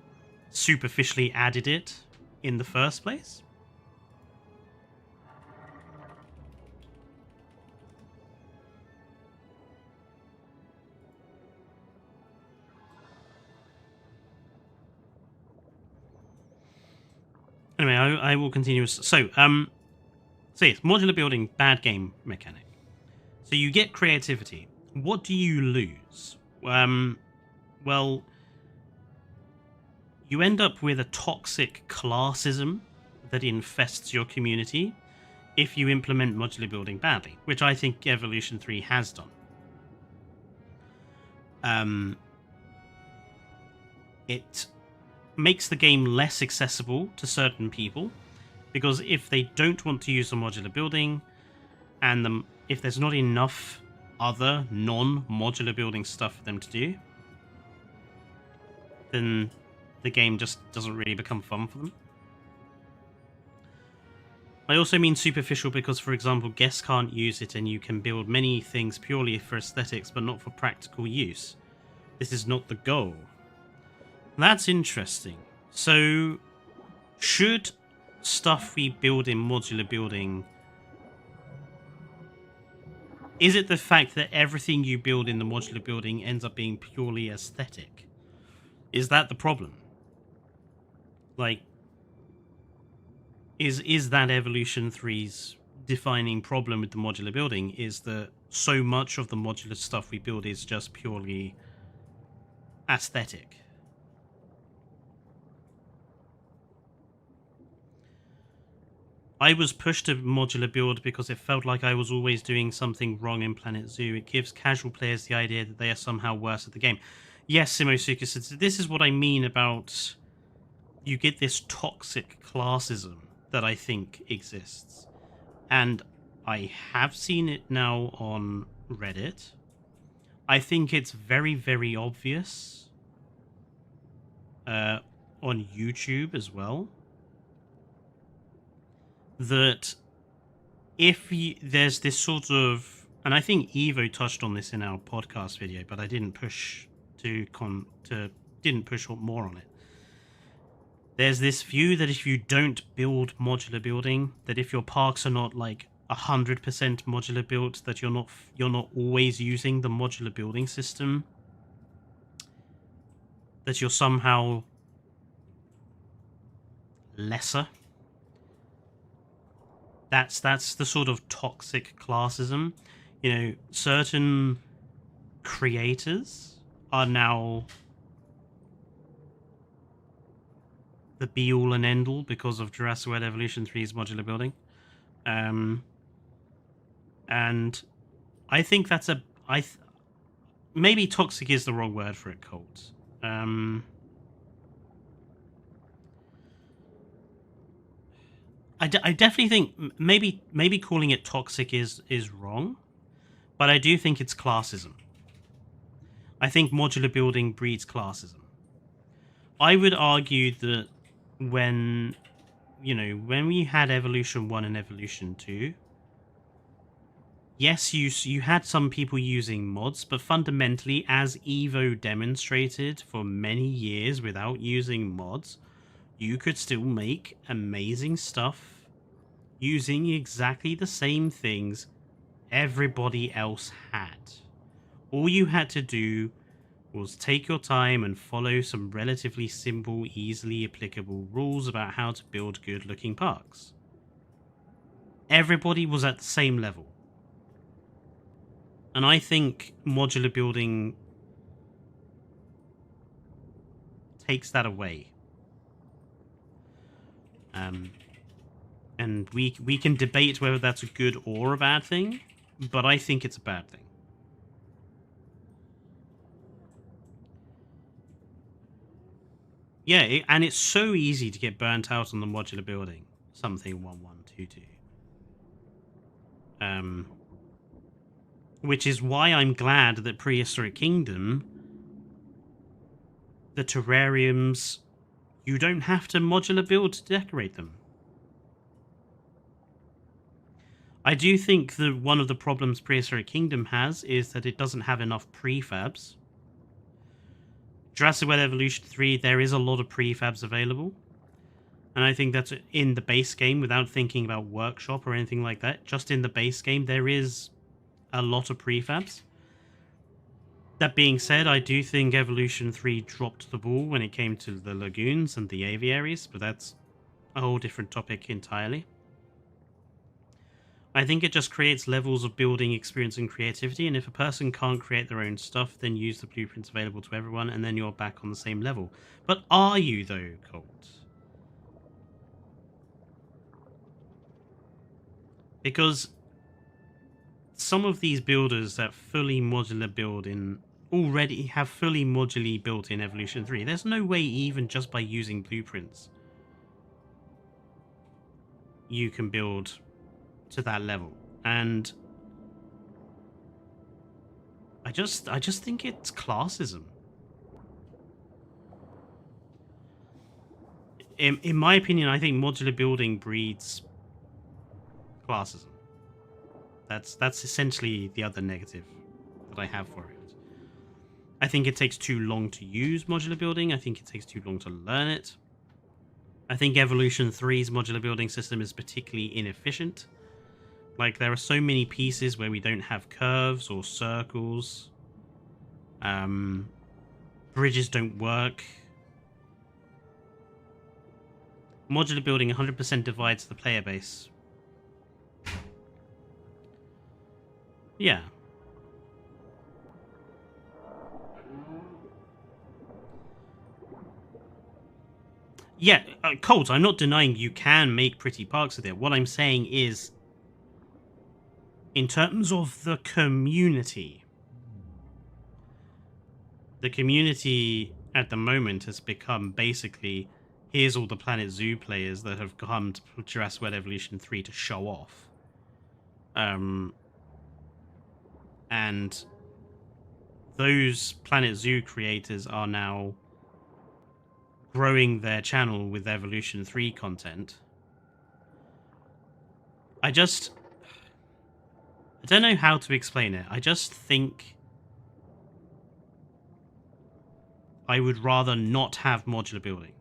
superficially added it in the first place? Anyway, I will continue. So yes, modular building, bad game mechanic. So you get creativity. What do you lose? Well, you end up with a toxic classism that infests your community if you implement modular building badly, which I think Evolution 3 has done. It makes the game less accessible to certain people, because if they don't want to use the modular building, and if there's not enough other non-modular building stuff for them to do, then the game just doesn't really become fun for them. I also mean superficial because, for example, guests can't use it and you can build many things purely for aesthetics but not for practical use. This is not the goal. That's interesting. So, should stuff we build in modular building... Is it the fact that everything you build in the modular building ends up being purely aesthetic? Is that the problem? Like, is that Evolution 3's defining problem with the modular building, is that so much of the modular stuff we build is just purely aesthetic? I was pushed to modular build because it felt like I was always doing something wrong in Planet Zoo. It gives casual players the idea that they are somehow worse at the game. Yes, Simosuka says, this is what I mean about you get this toxic classism that I think exists. And I have seen it now on Reddit. I think it's very, very obvious on YouTube as well, that if there's this sort of, and I think Evo touched on this in our podcast video, but I didn't push didn't push more on it. There's this view that if you don't build modular building, that if your parks are not like 100% modular built, that you're not always using the modular building system, that you're somehow lesser. That's the sort of toxic classism. You know, certain creators are now the be-all and end-all because of Jurassic World Evolution 3's modular building. And I think that's maybe toxic is the wrong word for it, Colt. I definitely think maybe calling it toxic is wrong, but I do think it's classism. I think modular building breeds classism. I would argue that when we had Evolution 1 and Evolution 2, yes, you had some people using mods, but fundamentally, as Evo demonstrated for many years without using mods, you could still make amazing stuff using exactly the same things everybody else had. All you had to do was take your time and follow some relatively simple, easily applicable rules about how to build good-looking parks. Everybody was at the same level. And I think modular building takes that away. And we can debate whether that's a good or a bad thing, but I think it's a bad thing. Yeah, and it's so easy to get burnt out on the modular building. Something 1122. Which is why I'm glad that Prehistoric Kingdom, the terrariums, you don't have to modular build to decorate them. I do think that one of the problems Prehistoric Kingdom has is that it doesn't have enough prefabs. Jurassic World Evolution 3, there is a lot of prefabs available. And I think that's in the base game, without thinking about workshop or anything like that. Just in the base game, there is a lot of prefabs. That being said, I do think Evolution 3 dropped the ball when it came to the lagoons and the aviaries, but that's a whole different topic entirely. I think it just creates levels of building experience and creativity, and if a person can't create their own stuff, then use the blueprints available to everyone, and then you're back on the same level. But are you, though, Colt? Because some of these builders that fully modular build in already have fully modularly built in Evolution 3. There's no way, even just by using blueprints, you can build to that level. And I just think it's classism. In my opinion, I think modular building breeds classism. That's essentially the other negative that I have for it. I think it takes too long to use modular building. I think it takes too long to learn it. I think Evolution 3's modular building system is particularly inefficient. Like, there are so many pieces where we don't have curves or circles. Bridges don't work. Modular building 100% divides the player base. Yeah. Yeah, Colt, I'm not denying you can make pretty parks with it. What I'm saying is, in terms of the community at the moment has become basically, here's all the Planet Zoo players that have come to Jurassic World Evolution 3 to show off. And those Planet Zoo creators are now growing their channel with Evolution 3 content. I don't know how to explain it. I just think I would rather not have modular building.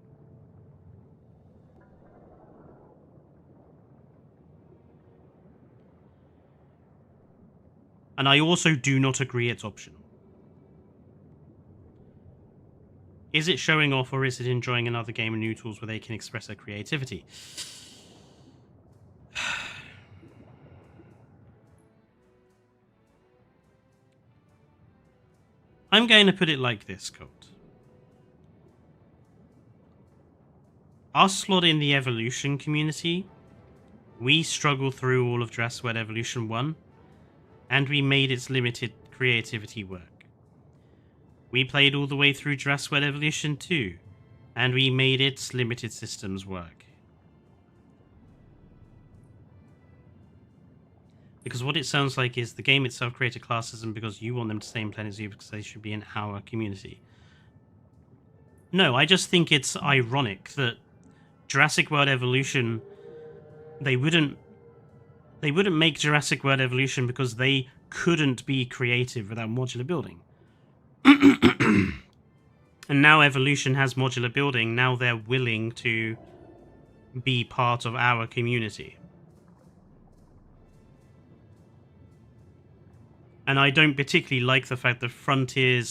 And I also do not agree it's optional. Is it showing off, or is it enjoying another game and new tools where they can express their creativity? I'm going to put it like this, Colt. Us lot in the evolution community, we struggled through all of Jurassic World Evolution 1, and we made its limited creativity work. We played all the way through Jurassic World Evolution 2, and we made its limited systems work. Because what it sounds like is the game itself created classes, and because you want them to stay in Planet Zoo because they should be in our community. No, I just think it's ironic that Jurassic World Evolution, they wouldn't make Jurassic World Evolution because they couldn't be creative without modular building. And now Evolution has modular building, now they're willing to be part of our community. And I don't particularly like the fact that Frontier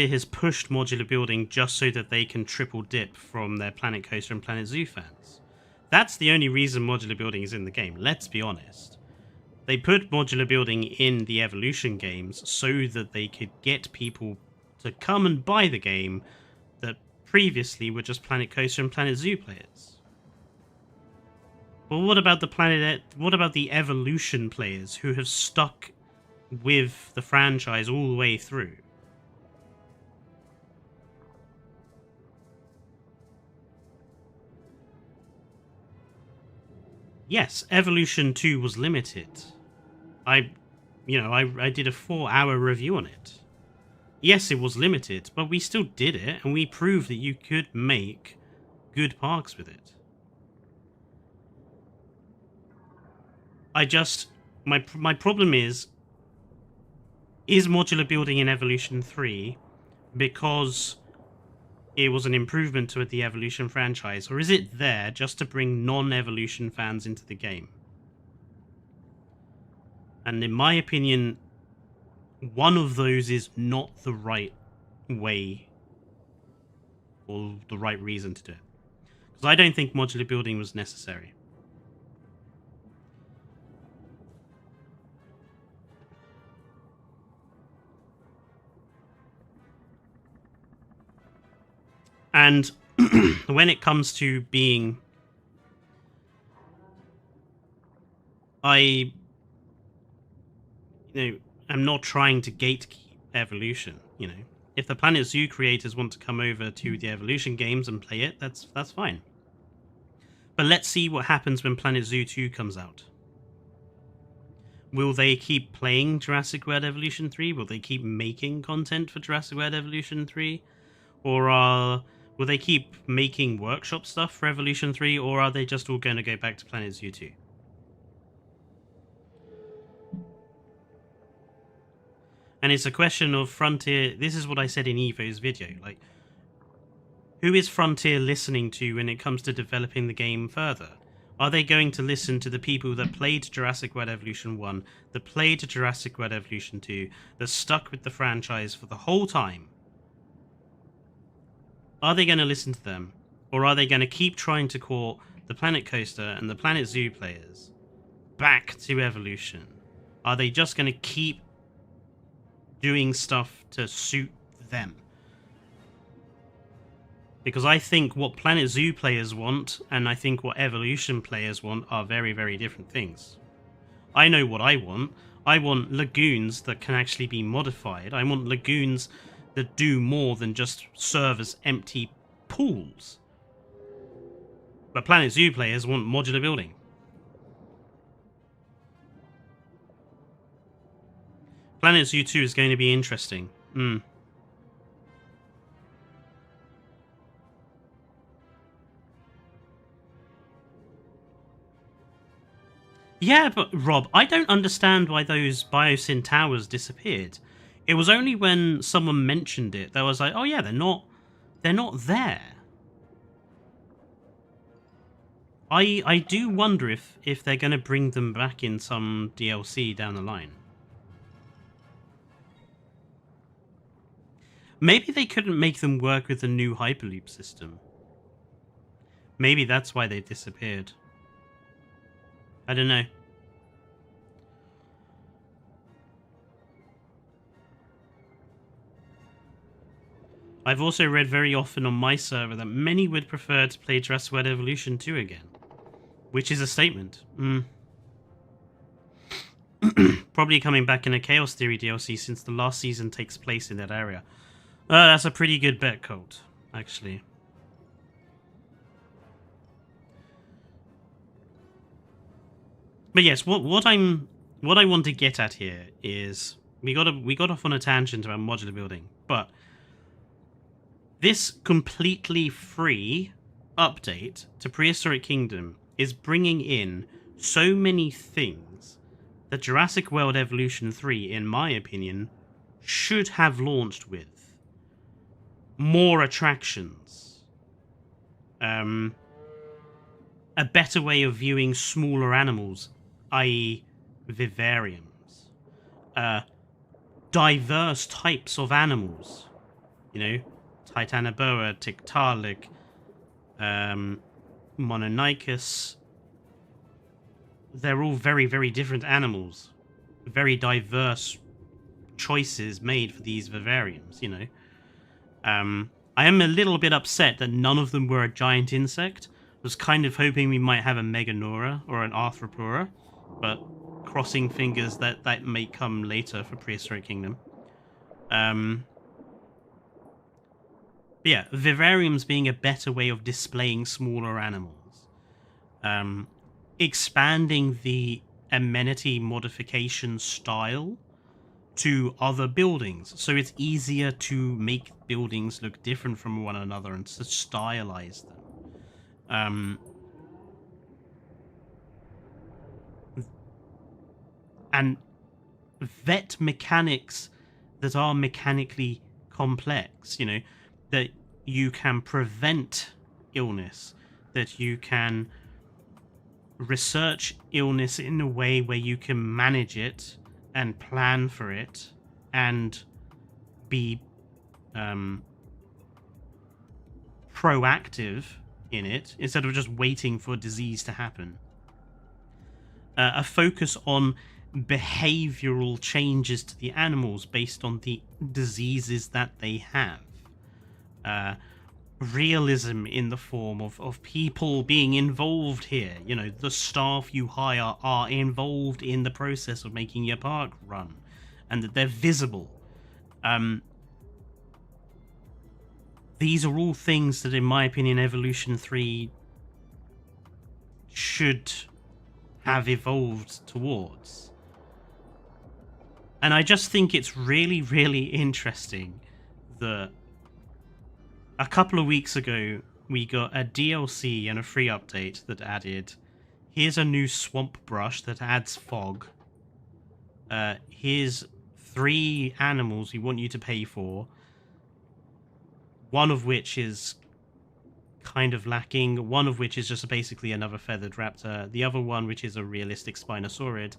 has pushed modular building just so that they can triple dip from their Planet Coaster and Planet Zoo fans. That's the only reason modular building is in the game, let's be honest. They put modular building in the Evolution games so that they could get people to come and buy the game that previously were just Planet Coaster and Planet Zoo players. But what about the Evolution players who have stuck with the franchise all the way through? Yes, Evolution 2 was limited. I did a 4-hour review on it. Yes, it was limited, but we still did it, and we proved that you could make good parks with it. My problem is modular building in Evolution 3 because it was an improvement to the Evolution franchise, or is it there just to bring non-Evolution fans into the game? And in my opinion, one of those is not the right way or the right reason to do it. Because I don't think modular building was necessary. And when it comes to being... I'm not trying to gatekeep Evolution, If the Planet Zoo creators want to come over to the Evolution games and play it, that's fine. But let's see what happens when Planet Zoo 2 comes out. Will they keep playing Jurassic World Evolution 3? Will they keep making content for Jurassic World Evolution 3? Or will they keep making workshop stuff for Evolution 3? Or are they just all going to go back to Planet Zoo 2? And it's a question of Frontier. This is what I said in Evo's video. Like, who is Frontier listening to when it comes to developing the game further? Are they going to listen to the people that played Jurassic World Evolution 1, that played Jurassic World Evolution 2, that stuck with the franchise for the whole time? Are they going to listen to them? Or are they going to keep trying to court the Planet Coaster and the Planet Zoo players back to Evolution? Are they just going to keep doing stuff to suit them? Because I think what Planet Zoo players want and I think what Evolution players want are very, very different things. I know what I want. I want lagoons that can actually be modified. I want lagoons that do more than just serve as empty pools. But Planet Zoo players want modular building. Planet Zoo 2 is going to be interesting. Yeah, but Rob, I don't understand why those Biosyn towers disappeared. It was only when someone mentioned it that I was like, oh yeah, they're not there. I do wonder if they're going to bring them back in some DLC down the line. Maybe they couldn't make them work with the new Hyperloop system. Maybe that's why they disappeared. I don't know. I've also read very often on my server that many would prefer to play Jurassic World Evolution 2 again. Which is a statement. Probably coming back in a Chaos Theory DLC since the last season takes place in that area. That's a pretty good bet, Colt, actually. But yes, what I want to get at here is we got off on a tangent about modular building, but this completely free update to Prehistoric Kingdom is bringing in so many things that Jurassic World Evolution 3, in my opinion, should have launched with. More attractions. A better way of viewing smaller animals, i.e. vivariums. Diverse types of animals. You know, Titanoboa, Tiktaalik, Mononychus. They're all very, very different animals. Very diverse choices made for these vivariums, you know. I am a little bit upset that none of them were a giant insect. I was kind of hoping we might have a Meganora or an Arthropora, but crossing fingers that may come later for Prehistoric Kingdom. But yeah, vivariums being a better way of displaying smaller animals. Expanding the amenity modification style to other buildings, so it's easier to make buildings look different from one another and to stylize them. And vet mechanics that are mechanically complex, you know, that you can prevent illness, that you can research illness in a way where you can manage it and plan for it and be proactive in it instead of just waiting for disease to happen. A focus on behavioral changes to the animals based on the diseases that they have. Realism in the form of people being involved here. You know, the staff you hire are involved in the process of making your park run, and that they're visible. These are all things that, in my opinion, Evolution 3 should have evolved towards. And I just think it's really, really interesting that a couple of weeks ago, we got a DLC and a free update that added, here's a new swamp brush that adds fog. Here's 3 animals we want you to pay for. One of which is kind of lacking. One of which is just basically another feathered raptor. The other one, which is a realistic Spinosaurid.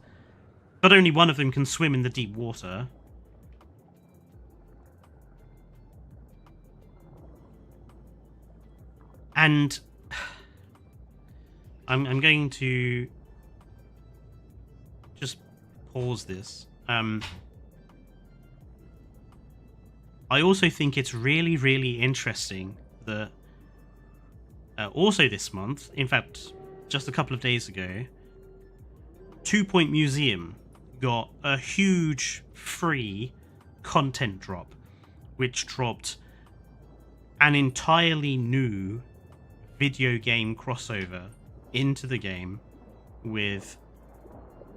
But only one of them can swim in the deep water. And I'm going to just pause this. I also think it's really, really interesting that also this month, in fact, just a couple of days ago, 2 Point Museum got a huge free content drop, which dropped an entirely new video game crossover into the game with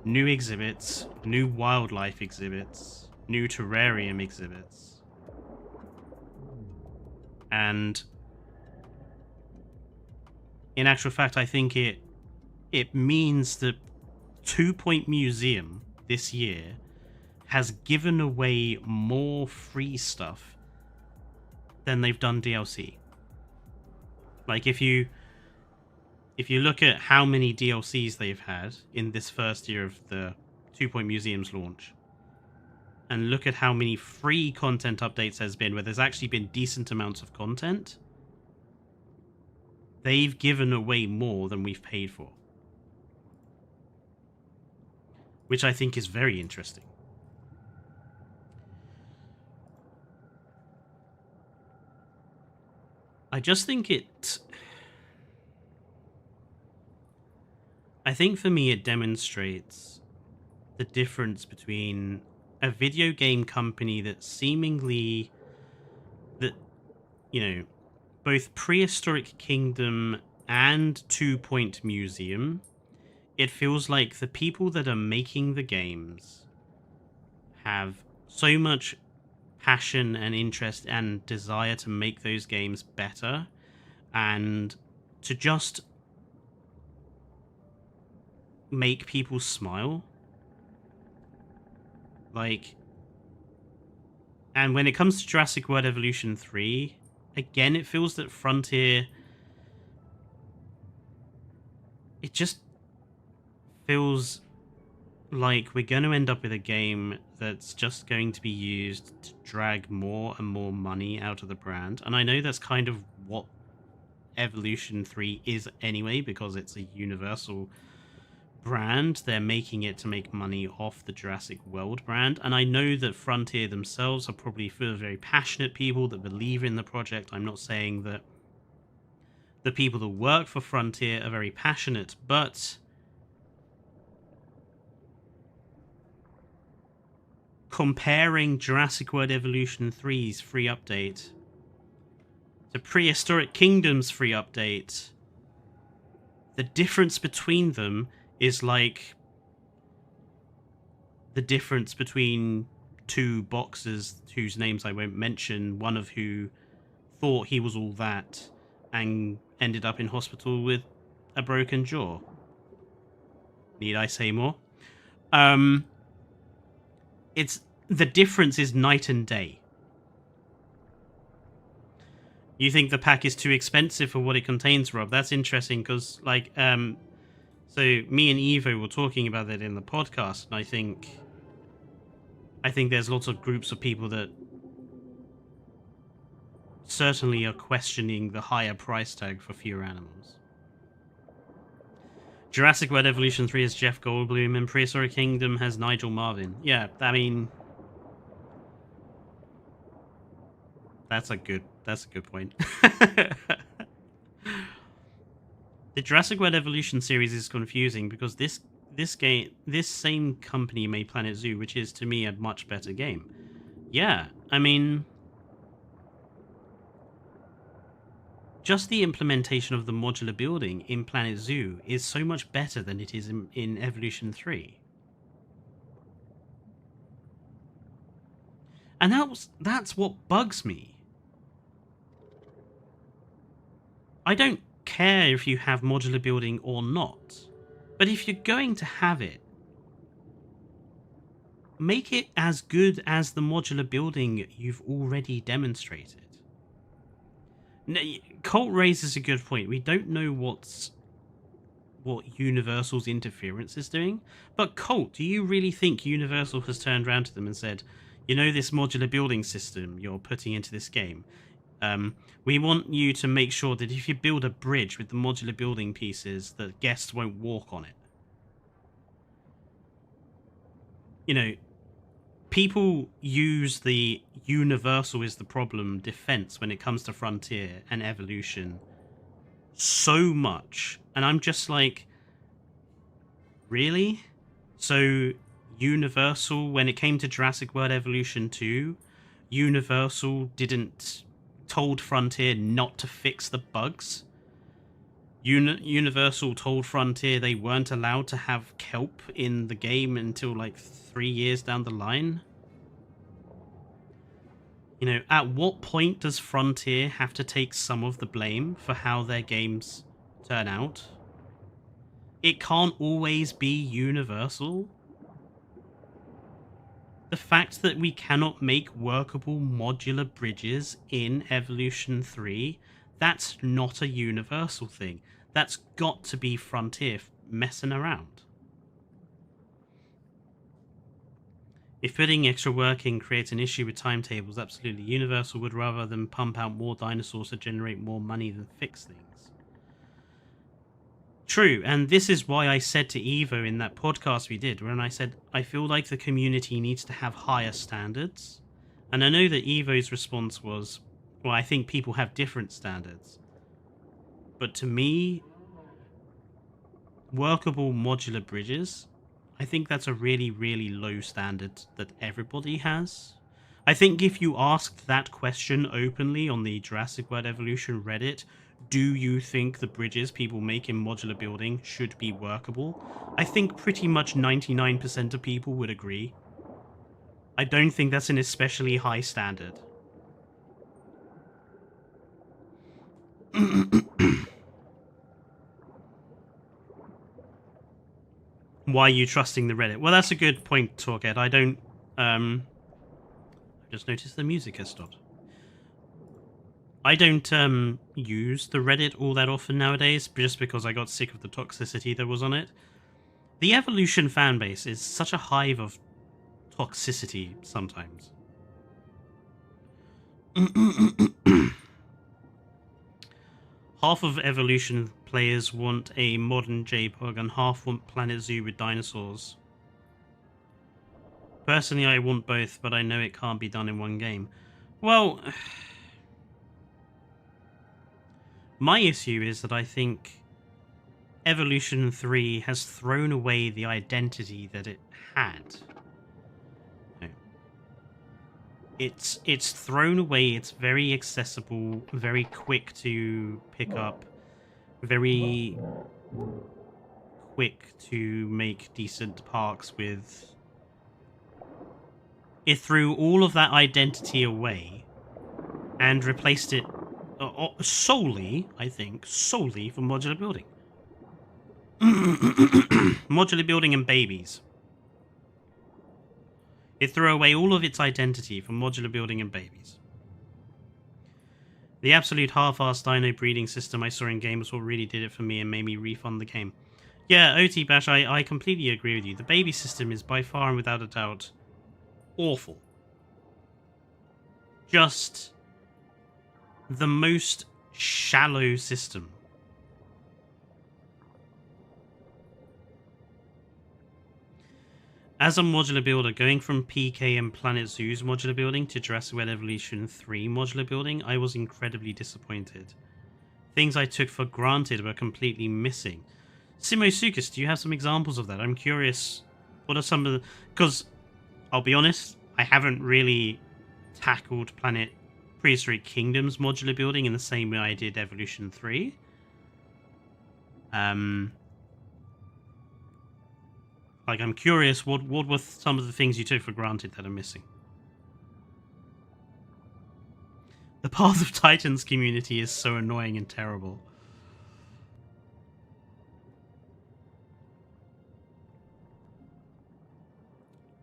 new exhibits, new wildlife exhibits, new terrarium exhibits. And in actual fact, I think it means that 2 Point Museum this year has given away more free stuff than they've done DLC. Like, if you look at how many DLCs they've had in this first year of the 2 Point Museum's launch, and look at how many free content updates there's been, where there's actually been decent amounts of content, they've given away more than we've paid for. Which I think is very interesting. I just think I think for me it demonstrates the difference between a video game company that seemingly, that, you know, both Prehistoric Kingdom and 2 Point Museum, it feels like the people that are making the games have so much passion and interest and desire to make those games better, and to just make people smile. Like, and when it comes to Jurassic World Evolution 3, again, it feels that Frontier, it just feels like we're going to end up with a game that's just going to be used to drag more and more money out of the brand. And I know that's kind of what Evolution 3 is anyway, because it's a Universal brand. They're making it to make money off the Jurassic World brand. And I know that Frontier themselves are probably full of very passionate people that believe in the project. I'm not saying that the people that work for Frontier are very passionate, but comparing Jurassic World Evolution 3's free update to Prehistoric Kingdom's free update, the difference between them is like the difference between two boxers whose names I won't mention, one of who thought he was all that and ended up in hospital with a broken jaw. Need I say more? It's the difference is night and day. You think the pack is too expensive for what it contains, Rob? That's interesting because, like, so me and Evo were talking about that in the podcast, and I think there's lots of groups of people that certainly are questioning the higher price tag for fewer animals. Jurassic World Evolution 3 has Jeff Goldblum, and Prehistoric Kingdom has Nigel Marven. Yeah, I mean, that's a good point. The Jurassic World Evolution series is confusing because this same company made Planet Zoo, which is to me a much better game. Yeah, I mean, just the implementation of the modular building in Planet Zoo is so much better than it is in Evolution 3. And that's what bugs me. I don't care if you have modular building or not, but if you're going to have it, make it as good as the modular building you've already demonstrated. Colt raises a good point. We don't know what Universal's interference is doing, but Colt, do you really think Universal has turned around to them and said, you know, this modular building system you're putting into this game, we want you to make sure that if you build a bridge with the modular building pieces, that guests won't walk on it? You know, people use the Universal is the problem defense when it comes to Frontier and Evolution so much, and I'm just like, really? So Universal, when it came to Jurassic World Evolution 2, Universal told Frontier not to fix the bugs. Universal told Frontier they weren't allowed to have kelp in the game until like 3 years down the line. You know, at what point does Frontier have to take some of the blame for how their games turn out? It can't always be Universal. The fact that we cannot make workable modular bridges in Evolution 3, that's not a Universal thing. That's got to be Frontier messing around. If putting extra work in creates an issue with timetables, absolutely. Universal would rather than pump out more dinosaurs to generate more money than fix things. True, and this is why I said to Evo in that podcast we did, when I said I feel like the community needs to have higher standards. And I know that Evo's response was, well, I think people have different standards. But to me, workable modular bridges, I think that's a really, really low standard that everybody has. I think if you asked that question openly on the Jurassic World Evolution Reddit, do you think the bridges people make in modular building should be workable? I think pretty much 99% of people would agree. I don't think that's an especially high standard. Why are you trusting the Reddit? Well, that's a good point, Torqued. I don't... I just noticed the music has stopped. I don't use the Reddit all that often nowadays, just because I got sick of the toxicity that was on it. The Evolution fanbase is such a hive of toxicity sometimes. Half of Evolution players want a modern JPEG and half want Planet Zoo with dinosaurs. Personally, I want both, but I know it can't be done in one game. Well, my issue is that I think Evolution 3 has thrown away the identity that it had. It's thrown away. It's very accessible, very quick to pick up, very quick to make decent parks with. It threw all of that identity away and replaced it solely, I think, solely for modular building. Modular building and babies. It threw away all of its identity for modular building and babies. The absolute half-assed dino breeding system I saw in game was what really did it for me and made me refund the game. Yeah, OT Bash, I completely agree with you. The baby system is by far and without a doubt awful. Just the most shallow system. As a modular builder, going from PK and Planet Zoo's modular building to Jurassic World Evolution 3 modular building, I was incredibly disappointed. Things I took for granted were completely missing. Simosukas, do you have some examples of that? I'm curious, what are some of the... Because, I'll be honest, I haven't really tackled Prehistoric Kingdom's modular building in the same way I did Evolution 3. Like, I'm curious, what were some of the things you took for granted that are missing? The Path of Titans community is so annoying and terrible.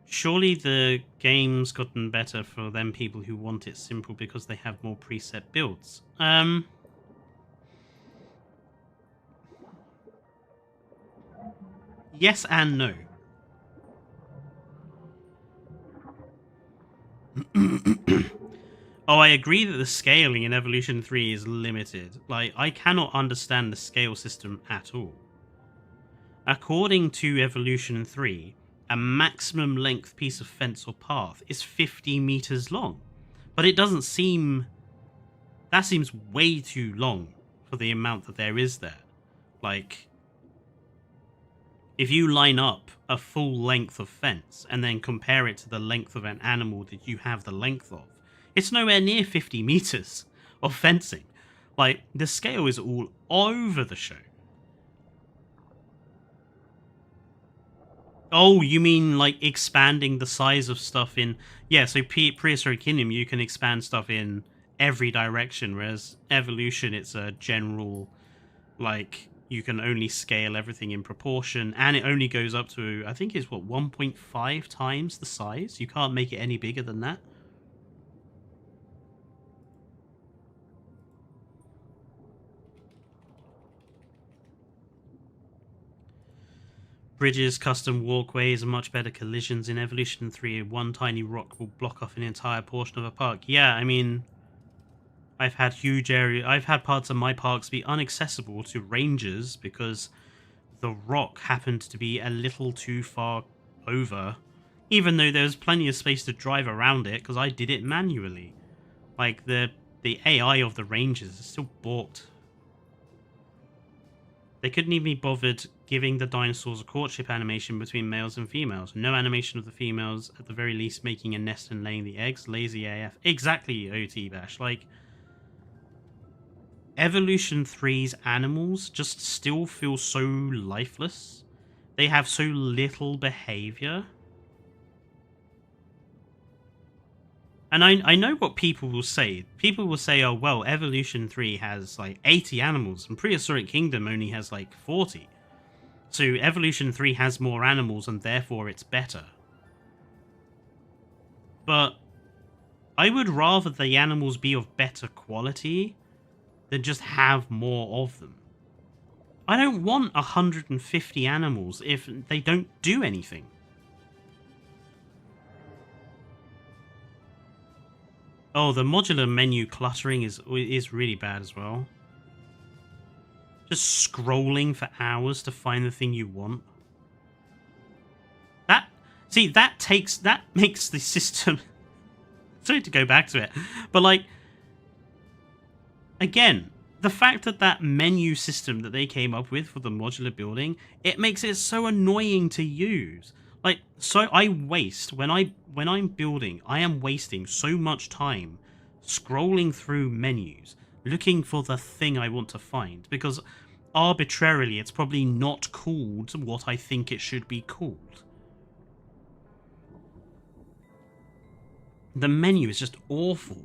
Surely the game's gotten better for them people who want it simple because they have more preset builds. Yes and no. Oh, I agree that the scaling in Evolution 3 is limited. Like, I cannot understand the scale system at all. According to Evolution 3, a maximum length piece of fence or path is 50 meters long. But it doesn't seem... That seems way too long for the amount that there is there. Like, if you line up a full length of fence and then compare it to the length of an animal that you have the length of, it's nowhere near 50 meters of fencing. Like, the scale is all over the show. Oh, you mean like expanding the size of stuff in... Yeah, so Prehistoric Kingdom, you can expand stuff in every direction, whereas Evolution, it's a general, like, you can only scale everything in proportion, and it only goes up to, I think it's, what, 1.5 times the size? You can't make it any bigger than that. Bridges, custom walkways, and much better collisions in Evolution 3. One tiny rock will block off an entire portion of a park. Yeah, I mean, I've had parts of my parks be inaccessible to rangers because the rock happened to be a little too far over, even though there was plenty of space to drive around it because I did it manually. Like, the AI of the rangers is still balked. They couldn't even be bothered giving the dinosaurs a courtship animation between males and females. No animation of the females, at the very least, making a nest and laying the eggs. Lazy AF. Exactly, OT Bash. Like, Evolution 3's animals just still feel so lifeless. They have so little behavior. And I know what people will say. People will say, oh, well, Evolution 3 has like 80 animals and Prehistoric Kingdom only has like 40. So Evolution 3 has more animals and therefore it's better. But I would rather the animals be of better quality than just have more of them. I don't want 150 animals if they don't do anything. Oh, the modular menu cluttering is really bad as well. Just scrolling for hours to find the thing you want. That makes the system. Sorry to go back to it, but like, again, the fact that menu system that they came up with for the modular building, it makes it so annoying to use. Like, so I waste when I'm building, I am wasting so much time scrolling through menus looking for the thing I want to find because arbitrarily it's probably not called what I think it should be called. The menu is just awful.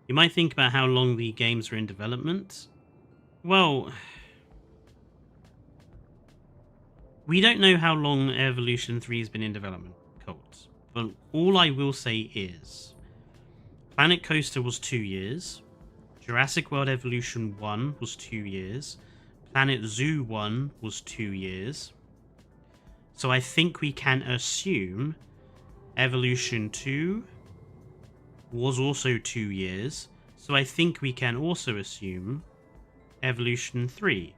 You might think about how long the games were in development. Well, we don't know how long Evolution 3 has been in development, Colt. But all I will say is Planet Coaster was 2 years. Jurassic World Evolution 1 was 2 years. Planet Zoo 1 was 2 years. So I think we can assume Evolution 2 was also 2 years. So I think we can also assume Evolution 3,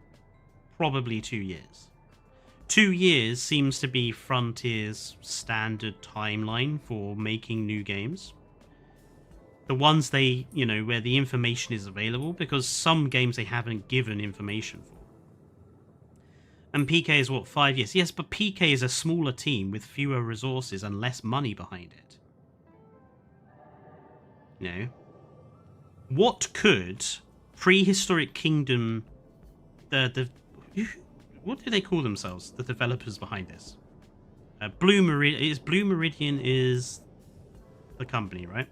probably 2 years. 2 years seems to be Frontier's standard timeline for making new games. The ones they, where the information is available, because some games they haven't given information for. And PK is what, 5 years? Yes, but PK is a smaller team with fewer resources and less money behind it. What could Prehistoric Kingdom, what do they call themselves? The developers behind this. Blue Meridian is the company, right?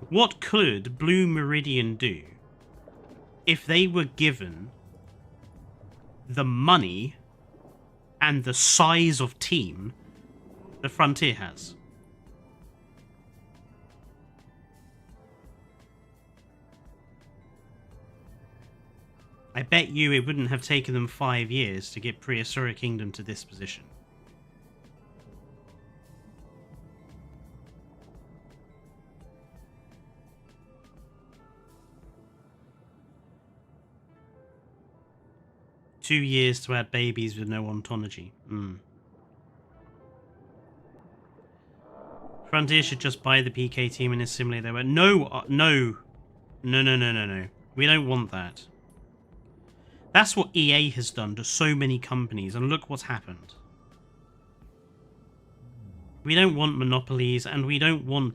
What could Blue Meridian do if they were given the money and the size of team the Frontier has? I bet you it wouldn't have taken them 5 years to get Prehistoric Kingdom to this position. Two years to add babies with no ontology. Frontier should just buy the PK team and assimilate their way. No. We don't want that. That's what EA has done to so many companies, and look what's happened. We don't want monopolies, and we don't want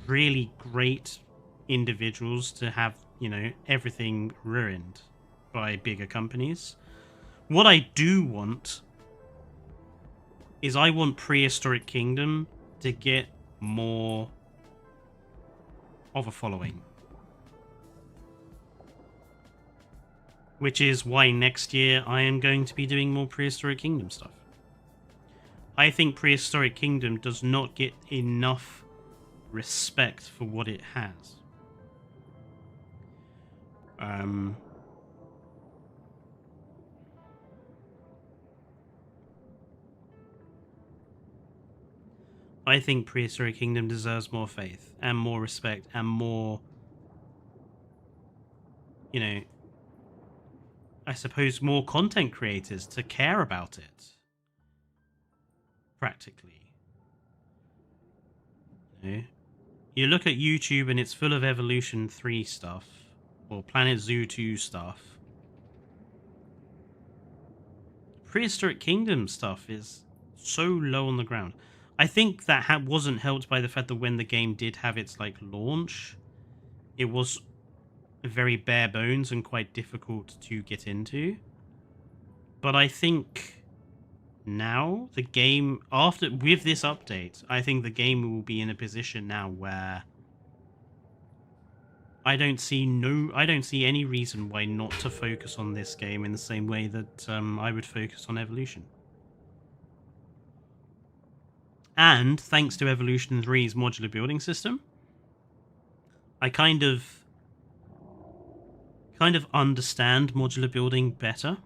really great individuals to have, everything ruined by bigger companies. What I do want is I want Prehistoric Kingdom to get more of a following. Which is why next year I am going to be doing more Prehistoric Kingdom stuff. I think Prehistoric Kingdom does not get enough respect for what it has. I think Prehistoric Kingdom deserves more faith and more respect and more, you know, I suppose more content creators to care about it. Practically. You know? You look at YouTube and it's full of Evolution 3 stuff, or Planet Zoo 2 stuff. Prehistoric Kingdom stuff is so low on the ground. I think that wasn't helped by the fact that when the game did have its like launch, it was very bare bones and quite difficult to get into. But I think now the game, after with this update, I think the game will be in a position now where I don't see any reason why not to focus on this game in the same way that I would focus on Evolution. And thanks to Evolution 3's modular building system, I kind of understand modular building better.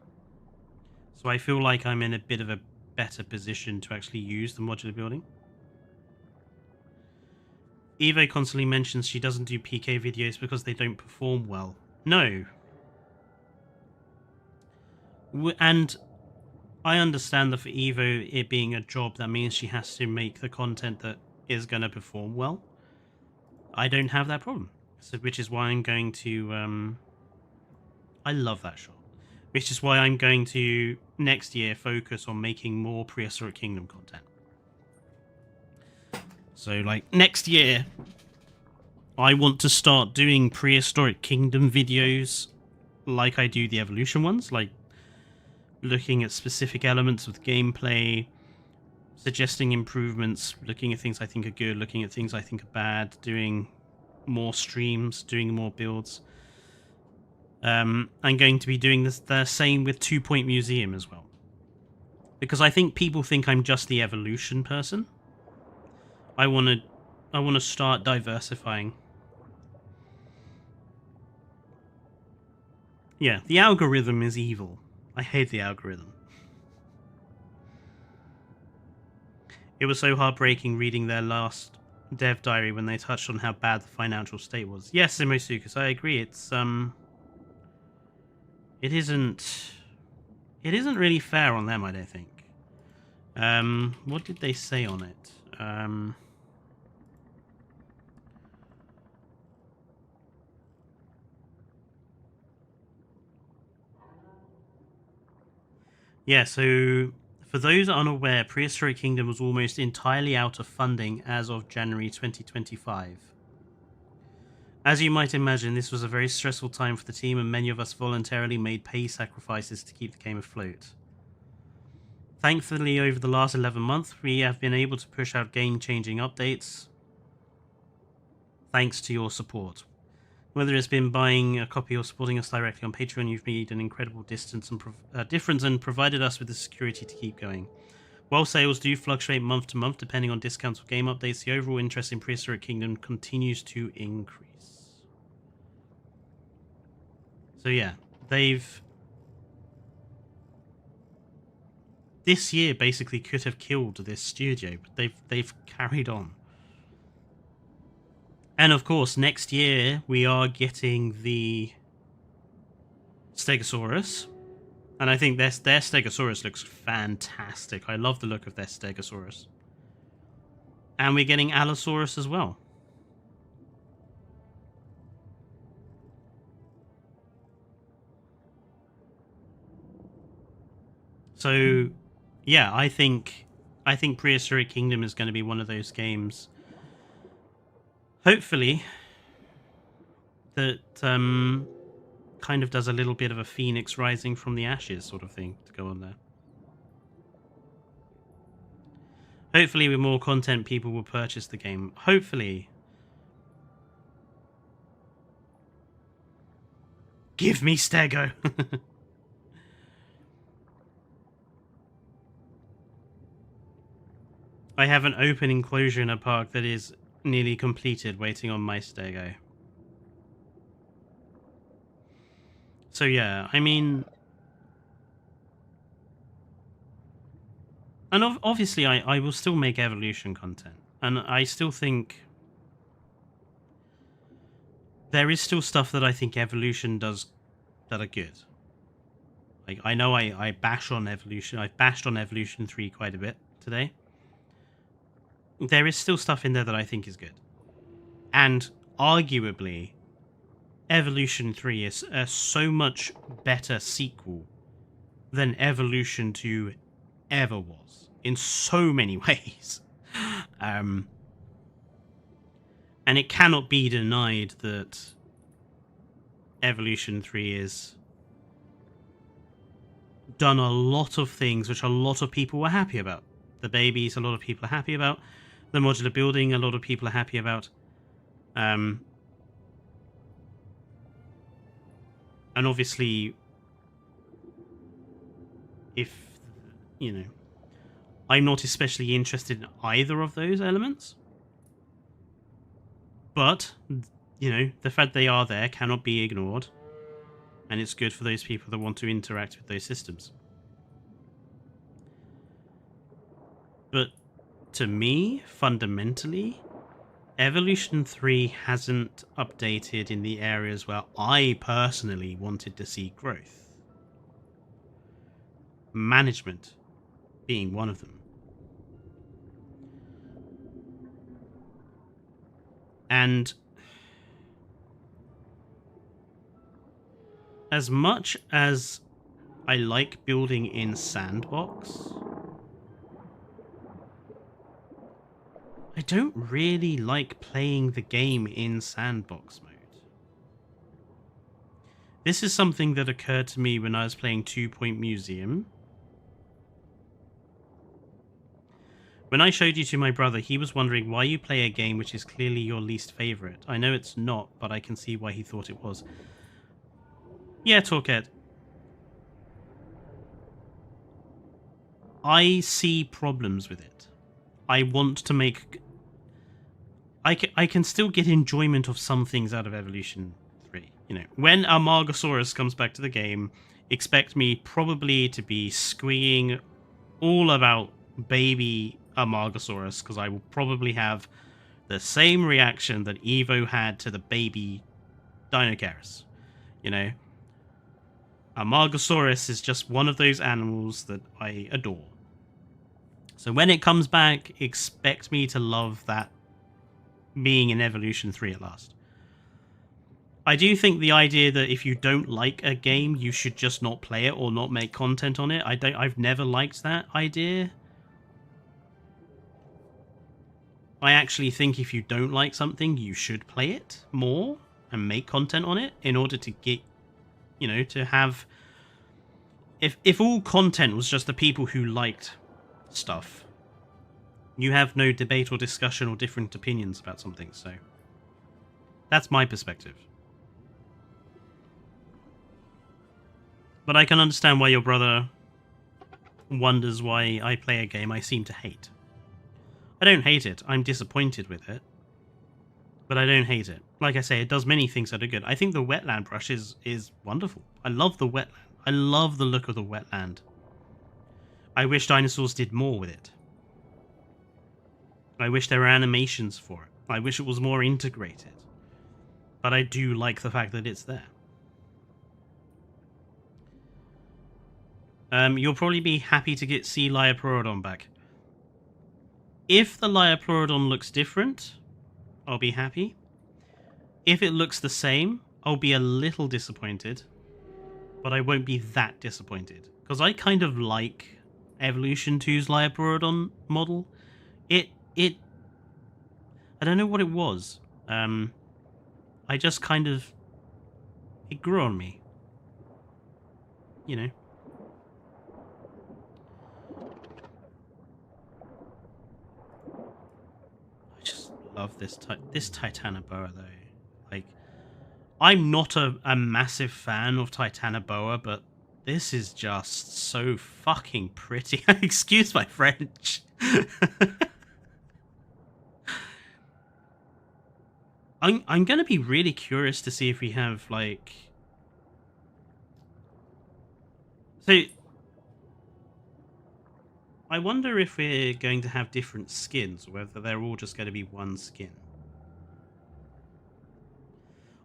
So I feel like I'm in a bit of a better position to actually use the modular building. Evo constantly mentions she doesn't do PK videos because they don't perform well. No. And I understand that for Evo, it being a job, that means she has to make the content that is going to perform well. I don't have that problem. So, which is why I'm going to... I love that shot. Which is why I'm going to, next year, focus on making more Prehistoric Kingdom content. So, like, next year, I want to start doing Prehistoric Kingdom videos like I do the Evolution ones, like looking at specific elements of gameplay, suggesting improvements, looking at things I think are good, looking at things I think are bad, doing more streams, doing more builds. I'm going to be doing the same with 2 Point Museum as well. Because I think people think I'm just the Evolution person. I want to start diversifying. Yeah, the algorithm is evil. I hate the algorithm. It was so heartbreaking reading their last dev diary when they touched on how bad the financial state was. Yes, Simosukas, I agree. It's it isn't really fair on them, I don't think. What did they say on it? Yeah, so for those unaware, Prehistoric Kingdom was almost entirely out of funding as of January 2025. As you might imagine, this was a very stressful time for the team, and many of us voluntarily made pay sacrifices to keep the game afloat. Thankfully, over the last 11 months, we have been able to push out game-changing updates thanks to your support. Whether it's been buying a copy or supporting us directly on Patreon, you've made an incredible difference and provided us with the security to keep going. While sales do fluctuate month to month depending on discounts or game updates, the overall interest in Prehistoric Kingdom continues to increase. So yeah, this year basically could have killed this studio, but they've carried on. And of course, next year we are getting the Stegosaurus. And I think their Stegosaurus looks fantastic. I love the look of their Stegosaurus. And we're getting Allosaurus as well. So, yeah, I think Prehistoric Kingdom is going to be one of those games, hopefully, that kind of does a little bit of a phoenix rising from the ashes sort of thing to go on there. Hopefully with more content people will purchase the game. Hopefully. Give me Stego! I have an open enclosure in a park that is nearly completed, waiting on my Stego. So yeah, I mean... And obviously I will still make Evolution content. And I still think there is still stuff that I think Evolution does that are good. Like, I know I bash on Evolution. I've bashed on Evolution 3 quite a bit today. There is still stuff in there that I think is good. And arguably, Evolution 3 is a so much better sequel than Evolution 2 ever was, in so many ways. And it cannot be denied that Evolution 3 is done a lot of things which a lot of people were happy about. The babies, a lot of people are happy about. The modular building, a lot of people are happy about. And obviously, if, you know, I'm not especially interested in either of those elements. But, you know, the fact they are there cannot be ignored. And it's good for those people that want to interact with those systems. But to me, fundamentally, Evolution 3 hasn't updated in the areas where I personally wanted to see growth. Management being one of them. And as much as I like building in Sandbox, I don't really like playing the game in Sandbox mode. This is something that occurred to me when I was playing 2 Point Museum. When I showed you to my brother, he was wondering why you play a game which is clearly your least favorite. I know it's not, but I can see why he thought it was. Yeah, Torqued. I see problems with it. I want to make... I can still get enjoyment of some things out of Evolution 3. You know, when Amargasaurus comes back to the game, expect me probably to be squeeing all about baby Amargasaurus, because I will probably have the same reaction that Evo had to the baby Dinocaris. You know, Amargasaurus is just one of those animals that I adore. So when it comes back, expect me to love that being in Evolution 3 at last. I do think the idea that if you don't like a game, you should just not play it or not make content on it. I've never liked that idea. I actually think if you don't like something, you should play it more and make content on it in order to get, you know, to have... If all content was just the people who liked stuff, you have no debate or discussion or different opinions about something, so... That's my perspective. But I can understand why your brother wonders why I play a game I seem to hate. I don't hate it, I'm disappointed with it. But I don't hate it. Like I say, it does many things that are good. I think the wetland brush is wonderful. I love the wetland. I love the look of the wetland. I wish dinosaurs did more with it. I wish there were animations for it. I wish it was more integrated. But I do like the fact that it's there. You'll probably be happy to get C. Liopleurodon back. If the Liopleurodon looks different, I'll be happy. If it looks the same, I'll be a little disappointed. But I won't be that disappointed. Because I kind of like Evolution 2's Liopleurodon model. I don't know what it was. I just kind of... It grew on me. You know. I just love this Titanoboa, though. Like, I'm not a massive fan of Titanoboa, but this is just so fucking pretty. Excuse my French. I'm gonna be really curious to see if we have, like... So... I wonder if we're going to have different skins, or whether they're all just going to be one skin.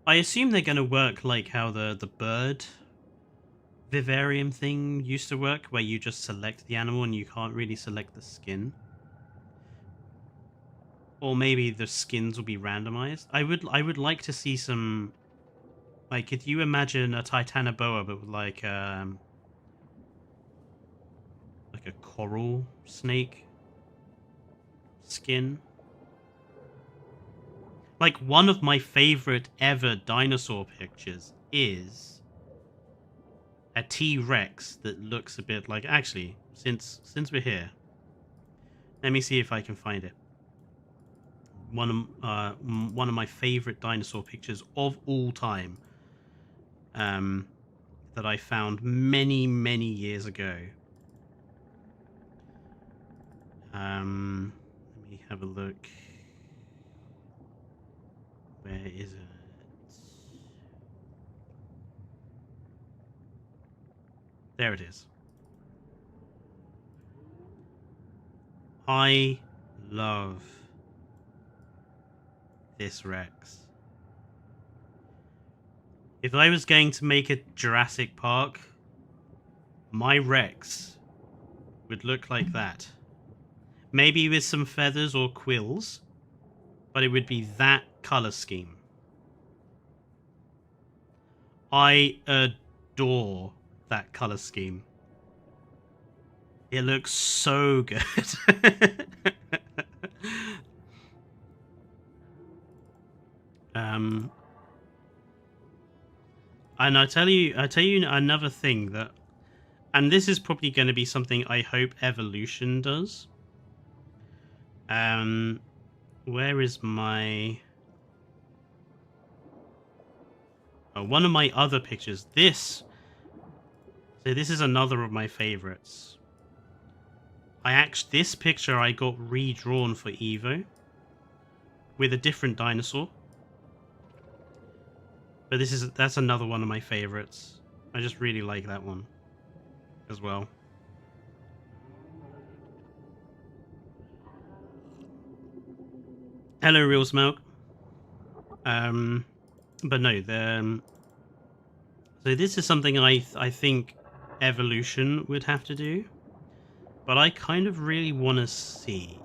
I assume they're going to work like how the bird vivarium thing used to work, where you just select the animal and you can't really select the skin. Or maybe the skins will be randomized. I would like to see some, like, could you imagine a Titanoboa but with like a coral snake skin? Like, one of my favorite ever dinosaur pictures is a T-Rex that looks a bit like, actually, since we're here, let me see if I can find it. One of my favorite dinosaur pictures of all time, that I found many years ago. Let me have a look. Where is it? There it is. I love this Rex. If I was going to make a Jurassic Park, my Rex would look like that. Maybe with some feathers or quills, but it would be that color scheme. I adore that color scheme. It looks so good. And I tell you another thing that, and this is probably going to be something I hope Evolution does. Where is my... Oh, one of my other pictures. This is another of my favorites. This picture I got redrawn for Evo with a different dinosaur. But that's another one of my favorites. I just really like that one as well. Hello, Real Smoke. But no, so this is something I think Evolution would have to do, but I kind of really want to see.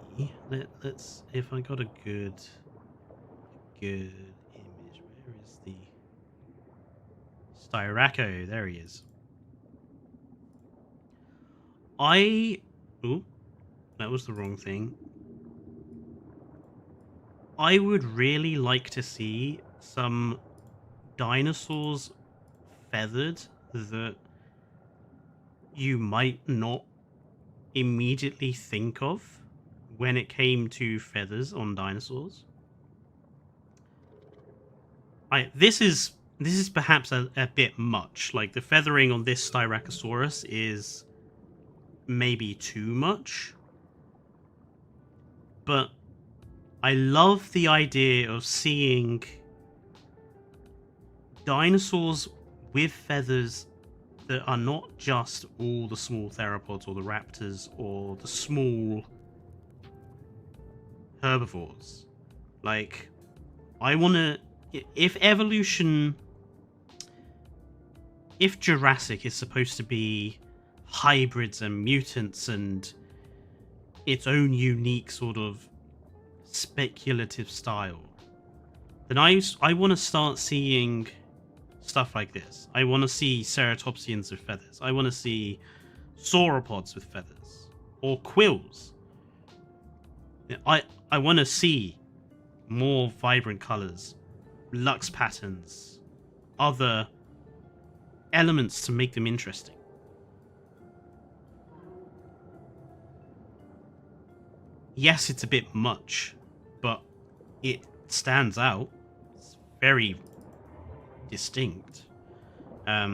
Let's if I got a good image. Where is the Styraco? There he is. Ooh, that was the wrong thing. I would really like to see some dinosaurs feathered that you might not immediately think of when it came to feathers on dinosaurs. This is perhaps a bit much. Like, the feathering on this Styracosaurus is maybe too much, but I love the idea of seeing dinosaurs with feathers that are not just all the small theropods or the raptors or the small herbivores. Like, I want to... If Jurassic is supposed to be hybrids and mutants and its own unique sort of speculative style, then I want to start seeing stuff like this. I want to see ceratopsians with feathers. I want to see sauropods with feathers or quills. I want to see more vibrant colors, lux patterns, other elements to make them interesting. Yes, it's a bit much, but it stands out. It's very distinct. I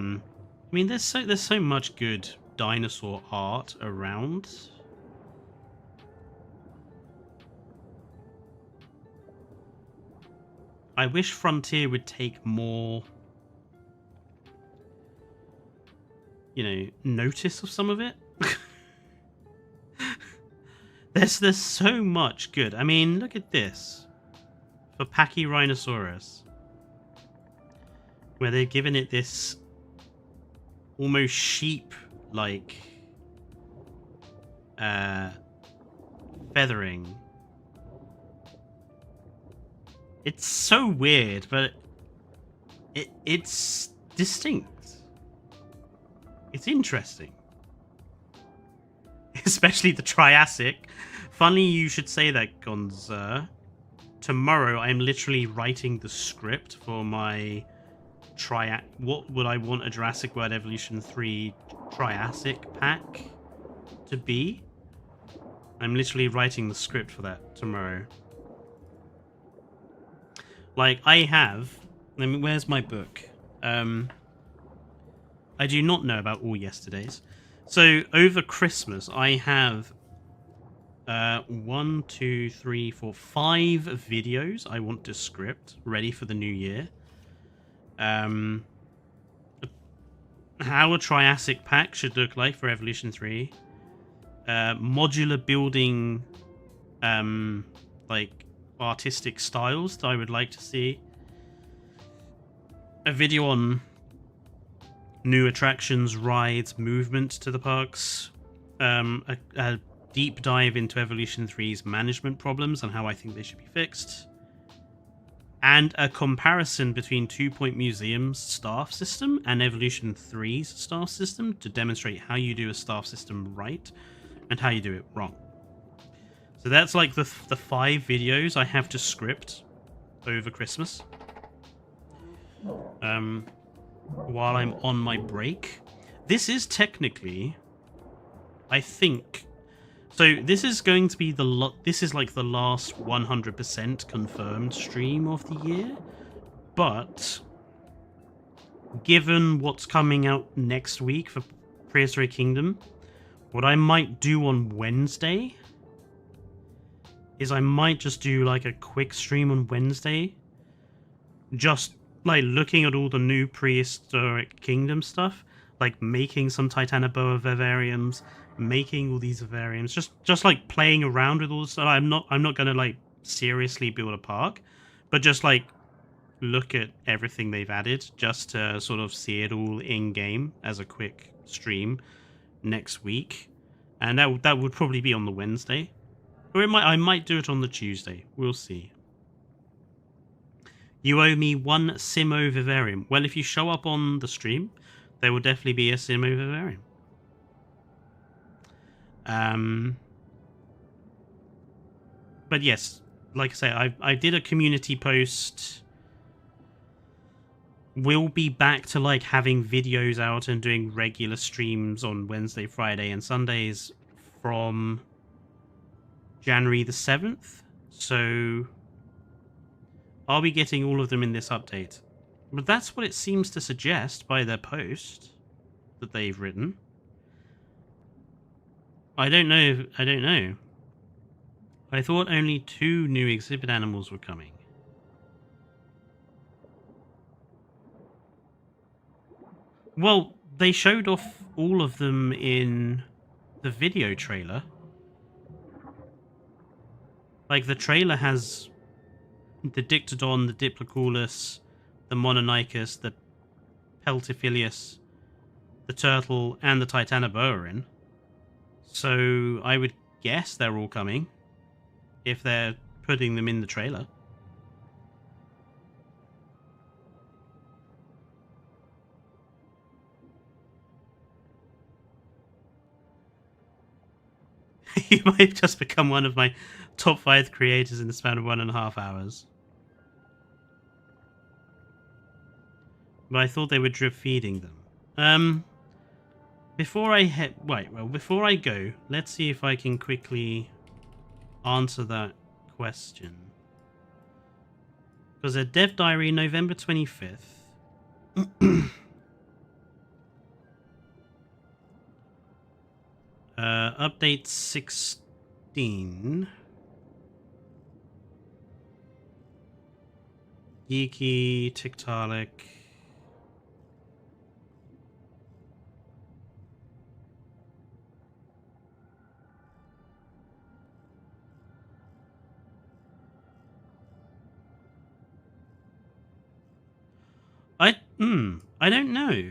mean, there's so much good dinosaur art around. I wish Frontier would take more, notice of some of it. There's so much good. I mean, look at this. For Pachyrhinosaurus, where they've given it this almost sheep-like feathering. It's so weird, but it's distinct. It's interesting. Especially the Triassic. Funny you should say that, Gonza. Tomorrow I'm literally writing the script for my what would I want a Jurassic World Evolution 3 Triassic pack to be. I'm literally writing the script for that tomorrow. Like, I have... I mean, where's my book? I do not know about all yesterday's. So, over Christmas, I have 1, 2, 3, 4, 5 videos I want to script ready for the new year. How a Triassic pack should look like for Evolution 3. Modular building, like, artistic styles that I would like to see. A video on new attractions, rides, movement to the parks. A deep dive into Evolution 3's management problems and how I think they should be fixed. And a comparison between 2 Point Museum's staff system and Evolution 3's staff system to demonstrate how you do a staff system right and how you do it wrong. So that's like the 5 videos I have to script over Christmas. While I'm on my break. This is technically, I think... So this is going to be this is like the last 100% confirmed stream of the year. But given what's coming out next week for Prehistoric Kingdom, what I might do on Wednesday is I might just do like a quick stream on Wednesday. Just like looking at all the new Prehistoric Kingdom stuff, like making some Titanoboa vivariums, making all these vivariums, just like playing around with all this stuff. I'm not gonna like seriously build a park, but just like look at everything they've added just to sort of see it all in game as a quick stream next week. And that would probably be on the Wednesday. Or I might do it on the Tuesday. We'll see. You owe me 1 Simo vivarium. Well, if you show up on the stream, there will definitely be a Simo vivarium. But yes, like I say, I did a community post. We'll be back to like having videos out and doing regular streams on Wednesday, Friday, and Sundays from January the 7th. So I'll be getting all of them in this update. But that's what it seems to suggest by their post that they've written. I don't know. I thought only 2 new exhibit animals were coming. Well, they showed off all of them in the video trailer. Like, the trailer has the Dictodon, the Diplocaulus, the Mononychus, the Peltiphilius, the turtle, and the Titanoboa in. So I would guess they're all coming if they're putting them in the trailer. You might just become one of my top 5 creators in the span of 1.5 hours. But I thought they were drip feeding them. Before I go, let's see if I can quickly answer that question. Because a dev diary, November 25th. Update 16. Geeky, Tiktaalik. I don't know.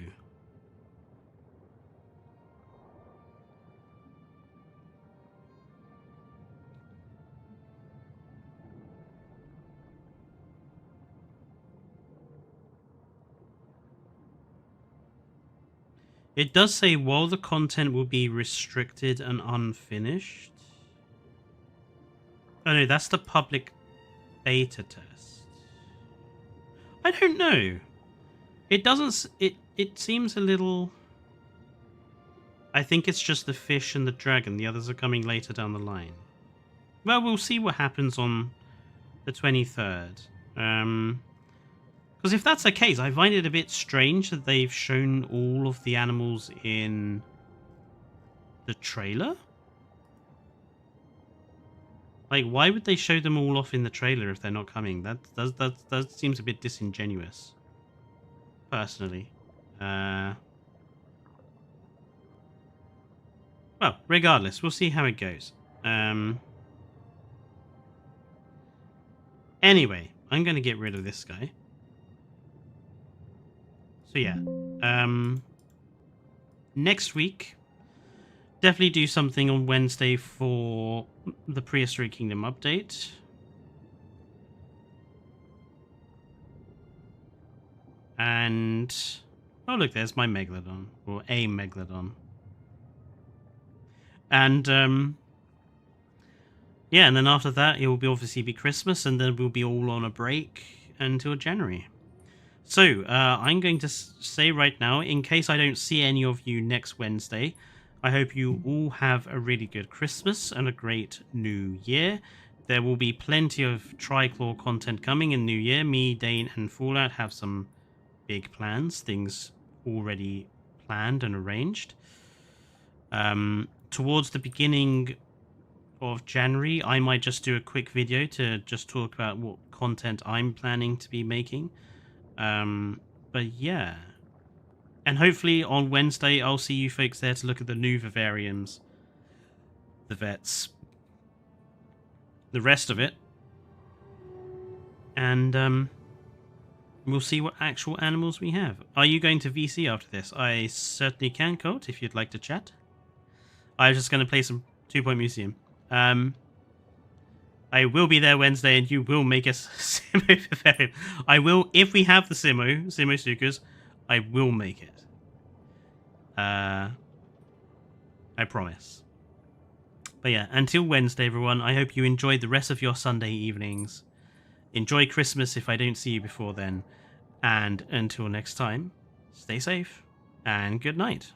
It does say while the content will be restricted and unfinished. Oh no, that's the public beta test. I don't know. It doesn't. It seems a little. I think it's just the fish and the dragon. The others are coming later down the line. Well, we'll see what happens on the 23rd. Because if that's the case, I find it a bit strange that they've shown all of the animals in the trailer. Like, why would they show them all off in the trailer if they're not coming? That seems a bit disingenuous, personally. Well, regardless, we'll see how it goes. Anyway, I'm going to get rid of this guy. So yeah, next week, definitely do something on Wednesday for the Prehistoric Kingdom update. And oh look, there's my Megalodon, or a Megalodon. And yeah, and then after that, it will be obviously be Christmas, and then we'll be all on a break until January. So, I'm going to say right now, in case I don't see any of you next Wednesday, I hope you all have a really good Christmas and a great New Year. There will be plenty of Triclaw content coming in New Year. Me, Dane, and Fallout have some big plans, things already planned and arranged. Towards the beginning of January, I might just do a quick video to just talk about what content I'm planning to be making. But yeah, and hopefully on Wednesday I'll see you folks there to look at the new vivariums, the vets, the rest of it, and we'll see what actual animals we have. Are you going to VC after this? I certainly can, Colt, if you'd like to chat. I'm just going to play some 2 Point Museum. I will be there Wednesday, and you will make us Simo Vivarium. I will, if we have the Simo Sukas, I will make it. I promise. But yeah, until Wednesday, everyone, I hope you enjoy the rest of your Sunday evenings. Enjoy Christmas if I don't see you before then. And until next time, stay safe, and good night.